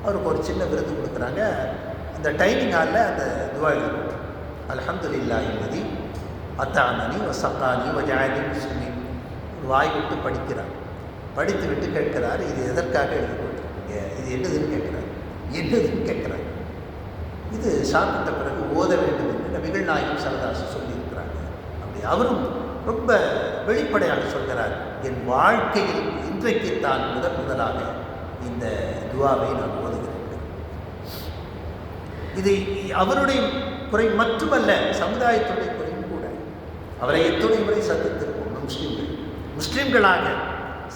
அவருக்கு ஒரு சின்ன விருது கொடுக்குறாங்க. அந்த டைனிங் ஹாலில் அந்த துவா எழுதி போட்டு, அல்ஹம்துலில்லாஹி அல்லதி அத்அமனி வ ஸகானி வ ஜஅலனி முஸ்லிமீன். ஒரு வாய் விட்டு படிக்கிறார். படித்து விட்டு கேட்கிறார், இது எதற்காக எழுதி போட்டிருக்கீங்க, இது என்னதுன்னு கேட்குறாரு. என்னதுன்னு கேட்குறாரு. இது சாப்பிட்ட பிறகு ஓத வேண்டும் என்று நபிகள் நாயகம் ஸல்லல்லாஹு அலைஹி வஸல்லம் சொல்லியிருக்கிறாங்க. அப்படி அவரும் ரொம்ப வெளிப்படையாக சொல்கிறார், என் வாழ்க்கையில் இன்றைக்கு தான் முதலாக இந்த துவாவை நான் ஓதுகிறேன். இது அவருடைய குறை மட்டுமல்ல, சமுதாயத்துடைய குறையும் கூட. அவரை எத்துணை முறை சந்தித்திருப்போம். முஸ்லீம்களாக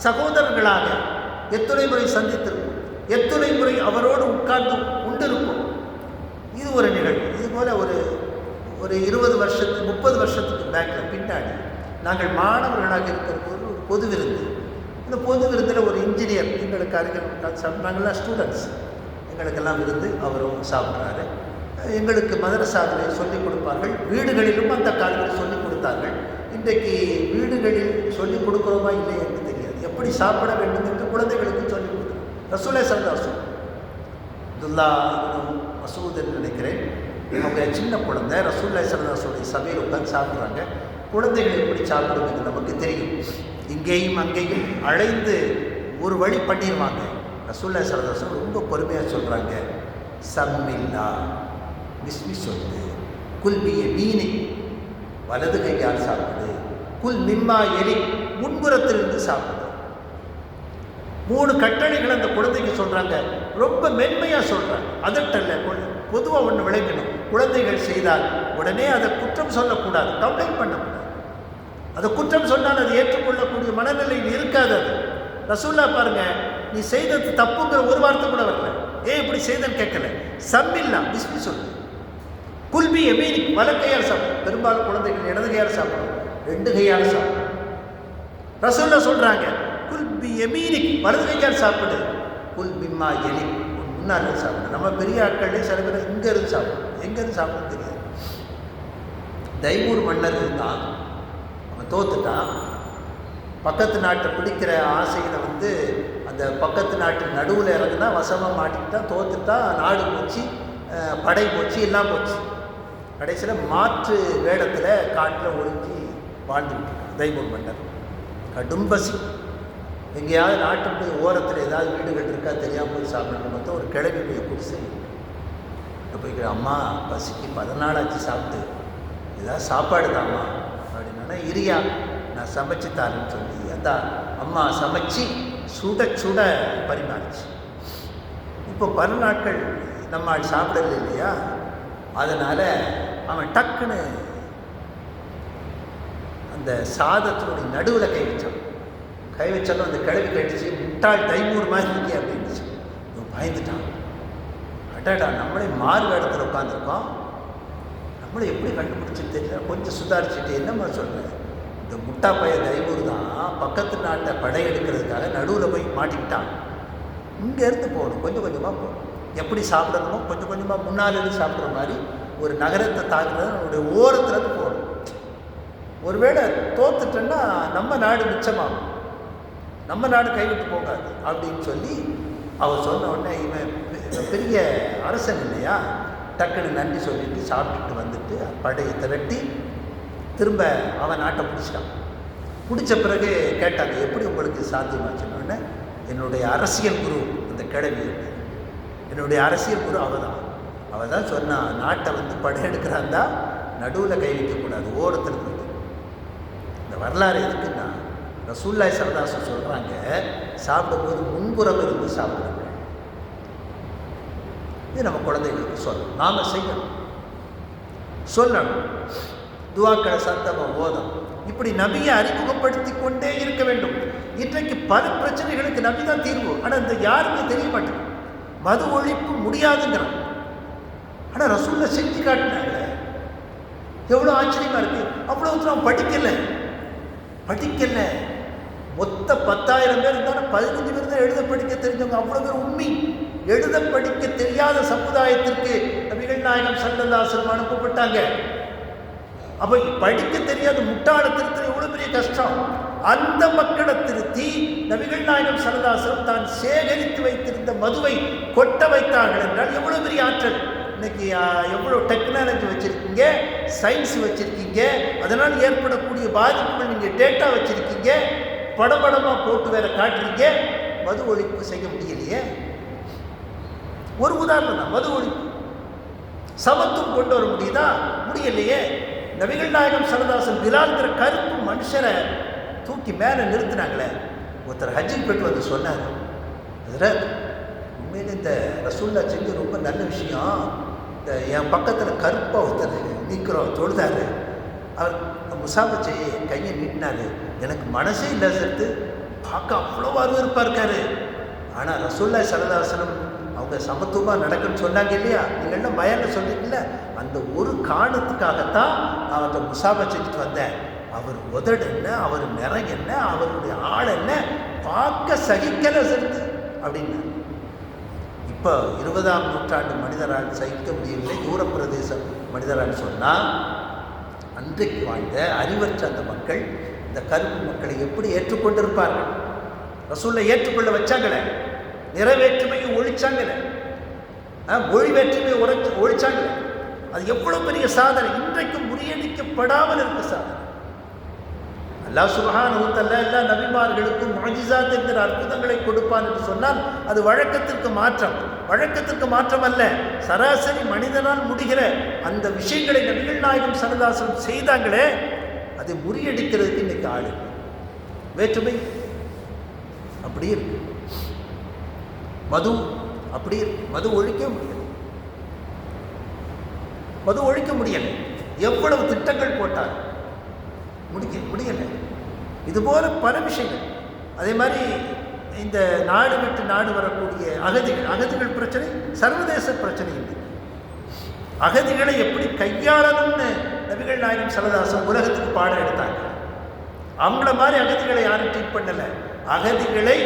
சகோதரர்களாக எத்துணை முறை சந்தித்திருப்போம், எத்துணை முறை அவரோடு உட்கார்ந்து உண்டிருப்போம். இது ஒரு நிகழ்வு. இதுபோல் ஒரு 20 வருஷத்துக்கு 30 வருஷத்துக்கு பேக்கில் பின்னாடி நாங்கள் மாணவர்களாக இருக்கிற போது ஒரு பொது விருந்து. இந்த பொது விருந்தில் ஒரு இன்ஜினியர் எங்களுக்கு அருகில் உட்காந்து, நாங்கள்லாம் ஸ்டூடெண்ட்ஸ், எங்களுக்கெல்லாம் விருந்து அவரும் சாப்பிட்றாரு. எங்களுக்கு மதரசாவிலே சொல்லிக் கொடுப்பார்கள், வீடுகளிலும் அந்த காலத்தில் சொல்லிக் கொடுத்தார்கள். இன்றைக்கு வீடுகளில் சொல்லிக் கொடுக்குறோமா இல்லை என்று தெரியாது. எப்படி சாப்பிட வேண்டும் என்று குழந்தைகளுக்கு சொல்லிக் கொடுக்குறோம். ரசூலுல்லாஹி ஸல்லல்லாஹு அலைஹி வஸல்லம் அப்துல்லா இப்னு மஸ்ஊத் என்று நினைக்கிறேன், அவங்க சின்ன குழந்தை ரசூலுல்லாஹி ஸல்லல்லாஹு அலைஹி வஸல்லம் சபையில் உட்கார்ந்து சாப்பிட்றாங்க. குழந்தைகள் எப்படி சாப்பிடுவது நமக்கு தெரியும். இங்கேயும் அங்கேயும் அழைந்து ஒரு வழி பண்ணிடுவாங்க. ரசூலுல்லாஹி ஸல்லல்லாஹு அலைஹி வஸல்லம் ரொம்ப பொறுமையாக சொல்கிறாங்க, சம்மில்லா, பிஸ்மி சொல்லு, குல்பிய மீனி, வலது கையால் சாப்பிடு, குல் மிம்மா எலி, முன்புறத்திலிருந்து சாப்பிடு. 3 கட்டளைகள் அந்த குழந்தைக்கு சொல்கிறாங்க. ரொம்ப மென்மையாக சொல்கிறாங்க, அதட்டல்ல. பொதுவாக ஒன்று விளக்கணும், குழந்தைகள் செய்தால் உடனே அதை குற்றம் சொல்லக்கூடாது, கம்ப்ளைண்ட் பண்ணக்கூடாது. அதை குற்றம் சொன்னால் அது ஏற்றுக்கொள்ளக்கூடிய மனநிலையில் இருக்காது. அது ரசூல்லா பாருங்க, நீ செய்தது தப்புங்கிற ஒரு வார்த்தை கூட வரல. இப்படி செய்தன்னு கேட்கல, சம்மில்லா பிஸ்மி சொல்லு. குல்பி எமீனி, வலக்கையால் சாப்பிடும். பெரும்பாலும் குழந்தைகள் இடது கையால் சாப்பிடும், 2 கையால் சாப்பிடும். ரசூல்லா சொல்றாங்க, குல்பி எமீனி, வலது கையால் சாப்பிடு. குல்பிம்மா எலி, முன்னாள் சாப்பிடு. நம்ம பெரிய ஆட்கள்லேயே சில பேர் இங்கேருந்து சாப்பிடும், எங்கேருந்து சாப்பிடும் தெரியாது. தைமூர் மன்னர் இருந்தான், அவன் தோத்துட்டான். பக்கத்து நாட்டை பிடிக்கிற ஆசையில் அந்த பக்கத்து நாட்டு நடுவில் இறங்குனா வசமாக மாட்டிக்கிட்டான், தோத்துட்டான். நாடு போச்சு, படை போச்சு, எல்லாம் போச்சு. கடைசியில் மாற்று வேடத்தில் காட்டில் ஒழிஞ்சி வாழ்ந்துக்கிட்டு இருக்கான் தைமூர் மன்னர். கடும் பசி. எங்கேயாவது நாட்டுடைய ஓரத்தில் ஏதாவது வீடுகள் இருக்கா தெரியாமல் போய் சாப்பிடணும். மொத்தம் ஒரு கிழவியுடைய குடிசை போய்க்கிற, அம்மா பசிக்கு 10 நாள் ஆச்சு சாப்பிட்டு, ஏதாவது சாப்பாடு தாம்மா அப்படின்னா, இரியா நான் சமைச்சு தாருன்னு சொல்லி அந்த அம்மா சமைச்சு சுட சுட பரிமாறிச்சு. இப்போ 10 நாட்கள் நம்ம சாப்பிடல இல்லையா, அதனால் அவன் டக்குன்னு அந்த சாதத்தினுடைய நடுவில் கை வச்சாலும் அந்த கிழவி கட்டிச்சு, முட்டாள் தைமூர் மாதிரி இருக்கே அப்படின்னுச்சு. பயந்துட்டான். அட்டாடா, நம்மளே மாறு வேடத்தில் உட்காந்துருக்கோம், நம்மளை எப்படி கண்டுபிடிச்சுன்னு தெரியல. கொஞ்சம் சுதாரிச்சுட்டு, என்னம்மா சொல்கிறேன், இந்த முட்டா பைய தைமூர் தான் பக்கத்து நாட்டை படையெடுக்கிறதுக்காக நடுவில் போய் மாட்டிக்கிட்டான். இங்கேருந்து போகணும், கொஞ்சம் கொஞ்சமாக போகணும். எப்படி சாப்பிடணுமோ கொஞ்சம் கொஞ்சமாக முன்னால் இருந்து சாப்பிட்ற மாதிரி ஒரு நகரத்தை தாக்குறது நம்மளுடைய ஓரத்துலேருந்து போகணும். ஒருவேளை தோத்துட்டோன்னா நம்ம நாடு மிச்சமாகும், நம்ம நாடு கைவிட்டு போகாது அப்படின்னு சொல்லி அவர் சொன்ன உடனே, இவன் பெரிய அரசன் இல்லையா, டக்குன்னு நன்றி சொல்லிட்டு சாப்பிட்டுட்டு வந்துட்டு படையை திரட்டி திரும்ப அவன் நாட்டை பிடிச்சிட்டான். பிடிச்ச பிறகு கேட்டாங்க, எப்படி உங்களுக்கு சாத்தியமாச்சுன்னு. என்னுடைய அரசியல் குரு அந்த கிழவி, என்னுடைய அரசியல் குரு அவள் தான் சொன்னான், நாட்டை படையெடுக்கிறாந்தா நடுவில் கை வைக்கக்கூடாது, ஓரத்தில் இருக்கு. இந்த வரலாறு எதுக்குன்னா, ரசூலுல்லாஹி ஸல்லல்லாஹு அலைஹி வஸல்லம் சொல்கிறாங்க, சாப்பிடும்போது முன்புறம் இருந்து சாப்பிடுங்க. இது நம்ம குழந்தைகளுக்கு சொல்லணும், நாம் செய்யணும், சொல்லணும். துவாக்களை சத்தமாக ஓதம். இப்படி நபியை அறிமுகப்படுத்தி கொண்டே இருக்க வேண்டும். இன்றைக்கு பல பிரச்சனைகளுக்கு நபி தான் தீர்வு, ஆனால் இந்த யாருமே தெரிய மாட்டேங்குது. மது ஒழிப்பு முடியாதுங்கிறான், ஆனால் ரசூலுல்லாஹ் செஞ்சு காட்டினாங்க. எவ்வளோ ஆச்சரியமாக இருக்குது. அவ்வளோ தூரம் படிக்கலை. மொத்த 10,000 பேர் இருந்தாலும் 15 பேர் தான் எழுத படிக்க தெரிஞ்சவங்க. அவ்வளோ பேர் உண்மை எழுத படிக்க தெரியாத சமுதாயத்திற்கு நபிகள் நாயகம் ஸல்லல்லாஹு அலைஹி வஸல்லம் அனுப்பப்பட்டாங்க. அப்போ படிக்க தெரியாத முட்டாள திருத்தம் எவ்வளோ பெரிய கஷ்டம். அந்த மக்களை திருத்தி நபிகள் நாயகம் ஸல்லல்லாஹு அலைஹி வஸல்லம் தான் சேகரித்து வைத்திருந்த மதுவை கொட்ட வைத்தார்கள் என்றால் எவ்வளோ பெரிய ஆற்றல். இன்னைக்கு எவ்வளோ டெக்னாலஜி வச்சுருக்கீங்க, சயின்ஸ் வச்சுருக்கீங்க, அதனால் ஏற்படக்கூடிய பாதிப்புகள் நீங்கள் டேட்டா வச்சுருக்கீங்க, படபடமாக போட்டு வேற காட்டுறீங்க. மது ஒழிப்பு செய்ய முடியலையே. ஒரு உதாரணம் தான், மது ஒழிப்பு. சமத்துவம் கொண்டு வர முடியுதா? முடியலையே. நபிகள் நாயகம் ஸல்லல்லாஹு அலைஹி வஸல்லம் பிலால்ங்கிற கருப்பு மனுஷரை தூக்கி மேலே நிறுத்தினாங்களே. ஒருத்தர் ஹஜ்ஜுக்கு போய்ட்டு சொன்னார், உண்மையிலே இந்த ரசூலுல்லாஹ் செஞ்சு ரொம்ப நல்ல விஷயம். இந்த என் பக்கத்தில் கருப்பாக ஒருத்தர் நிற்கிறோம் தொழுதாரு, அவர் முசாபை செய்ய கையை நீட்டினார். எனக்கு மனசே இல்லை சேர்த்து பார்க்க அவ்வளோ வரவேற்பாக இருக்காரு. ஆனால் ரசூலுல்லாஹி ஸல்லல்லாஹு அலைஹி வஸல்லம் அவங்க சமத்துவமாக நடக்குன்னு சொன்னாங்க இல்லையா, நீங்கள் என்ன பயன்னு சொல்லிட்டுல, அந்த ஒரு காரணத்துக்காகத்தான் நான் அவர்கிட்ட முசாபை செஞ்சுட்டு வந்தேன். அவர் உதடு என்ன, அவர் நிறம் என்ன, அவருடைய ஆள் என்ன, பார்க்க சகிக்கலை சேர்த்து அப்படின்னு. இப்போ 20ஆம் நூற்றாண்டு மனிதரால் சகிக்க முடியவில்லை, தூர பிரதேச மனிதரால் சொன்னால், அன்றைக்கு வாழ்ந்த அறிவற்ற அந்த மக்கள் இந்த கருப்பு மக்களை எப்படி ஏற்றுக்கொண்டிருப்பார்கள்? ரசூலை ஏற்றுக்கொள்ள வச்சாங்களே, நிறைவேற்றுமையை ஒழிச்சாங்களே, மொழி வேற்றுமையை ஒழிச்சாங்களே. அது எவ்வளோ பெரிய சாதனை. இன்றைக்கும் முறியடிக்கப்படாமல் இருக்க சாதனை. அல்லாஹ் சுப்ஹானஹு வ தஆலா எல்லா நபிமார்களுக்கும் முஅஜிஸாத் என்கிற அற்புதங்களை கொடுப்பான் என்று சொன்னால் அது வழக்கத்திற்கு மாற்றம். வழக்கத்திற்கு மாற்றம் அல்ல, சராசரி மனிதனால் முடிகிற அந்த விஷயங்களை நபிகள் நாயகம் ஸல்லல்லாஹு அலைஹி வஸல்லம் செய்தாங்களே, அதை முறியடிக்கிறதுக்கு இன்னைக்கு ஆளு வேற்றுமை அப்படியே இருக்கு. மது அப்படி மது ஒழிக்க முடியலை. மது ஒழிக்க முடியலை. எவ்வளவு திட்டங்கள் போட்டார், முடியலை. இதுபோல பல விஷயங்கள். அதே மாதிரி இந்த நாடு விட்டு நாடு வரக்கூடிய அகதிகள் பிரச்சனை சர்வதேச பிரச்சனை இல்லை. அகதிகளை எப்படி கையாளணும்னு நபிகள் நாயகம் ஸல்லல்லாஹு உலகத்துக்கு பாடம் எடுத்தாங்க. அவங்கள மாதிரி அகதிகளை யாரும் ட்ரீட் பண்ணலை. அகதிகளை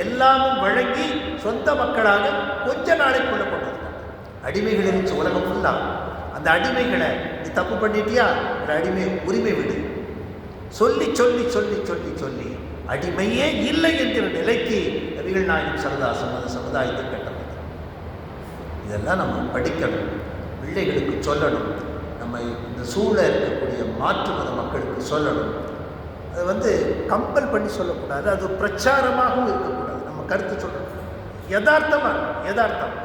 எல்லாமும் வழங்கி சொந்த மக்களாக கொஞ்ச நாளைக்குள்ள கொண்டு வந்தாங்க. அடிமைகள் இருந்துச்சு உலகம் ஃபுல்லாக. அந்த அடிமைகளை நீ தப்பு பண்ணிட்டியா, ஒரு அடிமை உரிமை விடு சொல்லி சொல்லி சொல்லி சொல்லி சொல்லி அடிமையே இல்லை என்கிற நிலைக்கு நபிகள் நாயகம் ஸல்லல்லாஹு அந்த சமுதாயத்தை கட்டமைத்தார். இதெல்லாம் நம்ம படிக்கணும், பிள்ளைகளுக்கு சொல்லணும். நம்ம இந்த சூழ இருக்கக்கூடிய மாற்று மத மக்களுக்கு சொல்லணும். அது கம்பல் பண்ணி சொல்லக்கூடாது, அது ஒரு பிரச்சாரமாகவும் இருக்கக்கூடாது. நம்ம கருத்து சொல்லணும், யதார்த்தம்.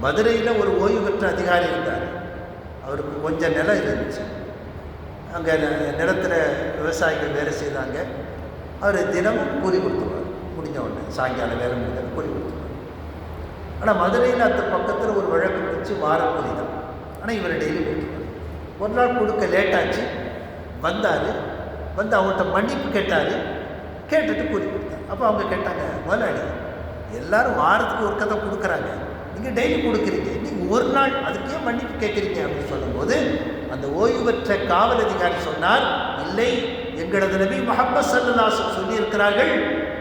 மதுரையில் ஒரு ஓய்வு பெற்ற அதிகாரி இருந்தார். அவருக்கு கொஞ்சம் நிலம் இருந்துச்சு. அங்கே நிலத்தில் விவசாயிகள் வேலை செய்தாங்க. அவர் தினமும் கூலி கொடுத்துருவார். முடிஞ்ச உடனே சாயங்காலம் வேலை முடிஞ்ச கூலி கொடுத்துருவார். ஆனால் மதுரையில் அந்த பக்கத்தில் ஒரு வழக்கு வச்சு வாரக்கூலி தான். ஆனால் இவர் டெய்லி கொடுத்துருவார். ஒரு நாள் கொடுக்க லேட்டாச்சு. வந்தார், அவங்கள்ட்ட மன்னிப்பு கேட்டார். கேட்டுட்டு கூலி கொடுத்தார். அப்போ அவங்க கேட்டாங்க, முதலாளி எல்லோரும் வாரத்துக்கு ஒரு கதை கொடுக்குறாங்க, நீங்கள் டெய்லி கொடுக்குறீங்க, நீங்கள் ஒரு நாள் அதுக்கே மன்னிப்பு கேட்குறீங்க அப்படின்னு சொல்லும்போது அந்த ஓய்வு பெற்ற காவல் அதிகாரி சொன்னார், இல்லை, எங்களது நபி முஹம்மது ஸல்லல்லாஹு அலைஹி வஸல்லம் சொல்லியிருக்கிறார்கள்,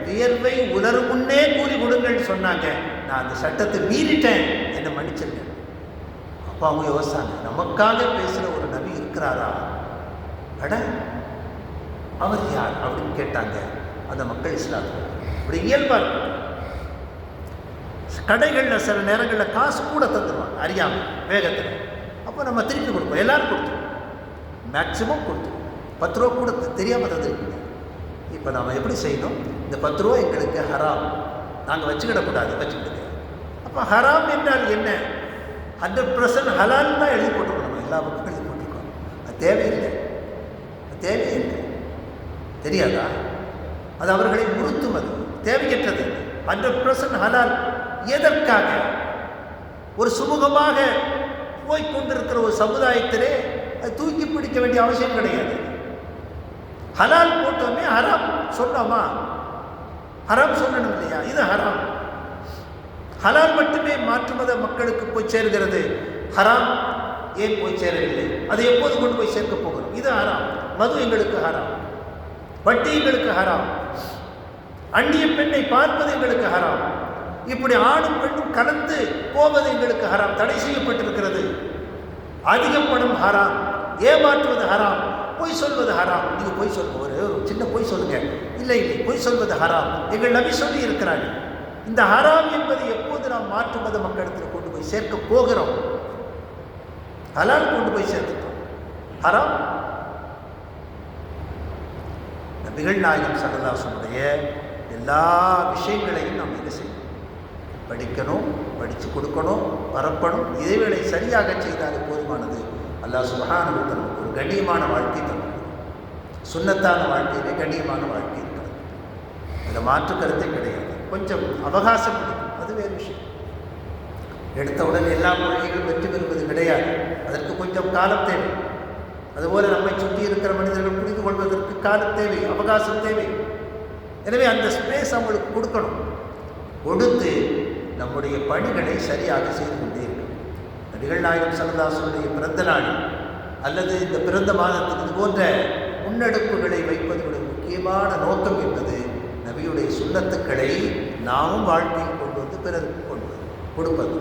வியர்வை உலரும் முன்னே கூலி கொடுங்கள்னு சொன்னாங்க. நான் அந்த சட்டத்தை மீறிட்டேன், என்னை மன்னிச்சிருக்கேன். அப்போ அவங்க யோசிச்சாங்க, நமக்காக பேசுகிற ஒரு நபி இருக்கிறாரா, அட அவர் யார் அப்படின்னு கேட்டாங்க. அந்த மக்கள் இஸ்லாத்துக்கு இப்படி இயல்பாக கடைகளில் சில நேரங்களில் காசு கூட தந்துடுவாங்க அறியாமல் வேகத்தில். அப்போ நம்ம திருப்பி கொடுப்போம், எல்லோரும் கொடுத்துருவோம், மேக்சிமம் கொடுத்துருவோம். 10 ரூபா கூட தெரியாமல் தந்துருக்கீங்க. இப்போ நாம் எப்படி செய்யணும், இந்த 10 ரூபா எங்களுக்கு ஹராம், நாங்கள் வச்சுக்கிடக்கூடாது, வச்சுக்கிட்டு. அப்போ ஹராம் என்றால் என்ன, 100% ஹலால் தான் எழுதி போட்டுருக்கோம். நம்ம எல்லா பக்கம் எழுதி போட்டிருக்கோம். அது தேவையில்லை, தெரியாதா? அது அவர்களை உறுத்துவது, தேவையற்றது. 100% ஹலால் எதற்காக? ஒரு சுமூகமாக போய்கொண்டிருக்கிற ஒரு சமுதாயத்திலே அது தூக்கி பிடிக்க வேண்டிய அவசியம் கிடையாது. ஹலால் போட்டோமே ஹராம் சொன்னோமா, ஹராம் சொல்லணும் இல்லையா? இது ஹராம். ஹலால் மட்டுமே மாற்று மத மக்களுக்கு போய் சேர்கிறது, ஹராம் ஏன் போய் சேரவில்லை? அதை எப்போது கொண்டு போய் சேர்க்க போகிறோம்? இது ஹராம். மது எங்களுக்கு ஹராம், வட்டி எங்களுக்கு ஹராம், அந்நிய பெண்ணை பார்ப்பது எங்களுக்கு ஹராம், இப்படி ஆணும் பெண்ணும் கலந்து போவது எங்களுக்கு ஹராம், தடை செய்யப்பட்டிருக்கிறது. அதிக பணம் ஹராம், ஏமாற்றுவது ஹராம், பொய் சொல்வது ஹராம். நீங்கள் பொய் சொல்லுங்க, ஒரு சின்ன பொய் சொல்லுங்க, இல்லை பொய் சொல்வது ஹராம், எங்கள் நபி சொல்லி இருக்கிறாங்க. இந்த ஹராம் என்பதை எப்போது நாம் மாற்று மத மக்களிடத்தில் கொண்டு போய் சேர்க்க போகிறோம்? ஹலால் கொண்டு போய் சேர்த்துட்டோம், ஹராம். நபிகள் நாயகம் ஸல்லல்லாஹு அலைஹி வஸல்லம் எல்லா விஷயங்களையும் நாம் என்ன செய்யணும்? படிக்கணும், படித்து கொடுக்கணும், பரப்பணும். இதேவேளை சரியாக செய்தால் போதுமானது. அல்லாஹ் சுப்ஹானஹு வ தஆலா ஒரு கண்ணியமான வாழ்க்கை தரும். சுன்னத்தான வாழ்க்கையிலே கண்ணியமான வாழ்க்கை இருக்கிறது, அதில் மாற்று கருத்தே கிடையாது. கொஞ்சம் அவகாசம் கிடைக்கும், அது வேறு விஷயம். எடுத்தவுடன் எல்லா கொள்கைகளும் வெற்றி பெறுவது கிடையாது, அதற்கு கொஞ்சம் காலம் தேவை. அதுபோல் நம்மை சுற்றி இருக்கிற மனிதர்கள் புரிந்து கொள்வதற்கு காலம் தேவை, அவகாசம் தேவை. எனவே அந்த ஸ்பேஸ் அவங்களுக்கு கொடுக்கணும். கொடுத்து நம்முடைய பணிகளை சரியாக செய்து கொண்டே இருக்கணும். நபிகள் நாயகம் ஸல்லல்லாஹு அலைஹி வஸல்லம் பிறந்த நாள் அல்லது இந்த பிறந்த மாதத்துக்கு இது போன்ற முன்னெடுப்புகளை வைப்பதனுடைய முக்கியமான நோக்கம் என்பது நபியுடைய சுன்னத்துக்களை நாமும் வாழ்க்கையில் கொண்டு வந்து பிறருக்கு கொடுப்பது.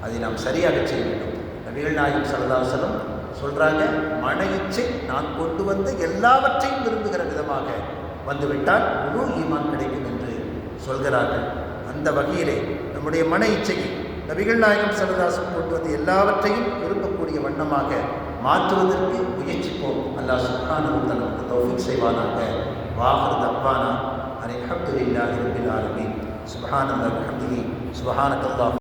அதை நாம் சரியாக செய்ய வேண்டும். நபிகள் நாயகம் ஸல்லல்லாஹு அலைஹி வஸல்லம் சொல்கிறாங்க, மன இச்சை நான் கொண்டு வந்த எல்லாவற்றையும் விரும்புகிற விதமாக வந்துவிட்டால் முழு ஈமான் கிடைக்கும் என்று சொல்கிறார்கள். அந்த வகையிலே நம்முடைய மன இச்சையை நபிகள் நாயகம் ஸல்லல்லாஹு அலைஹி வஸல்லம் கொண்டு வந்து எல்லாவற்றையும் விரும்பக்கூடிய வண்ணமாக மாற்றுவதற்கு முயற்சிப்போம். அல்லாஹ் சுப்ஹானஹு வ தஆலா நமக்கு தௌஃபீக் செய்வானாக. வாஹிர் தஅவானா அல்ஹம்துலில்லாஹி ரப்பில் ஆலமீன். சுப்ஹானல்லாஹி வ பிஹம்திஹி சுப்ஹானக்கல்லாஹ்.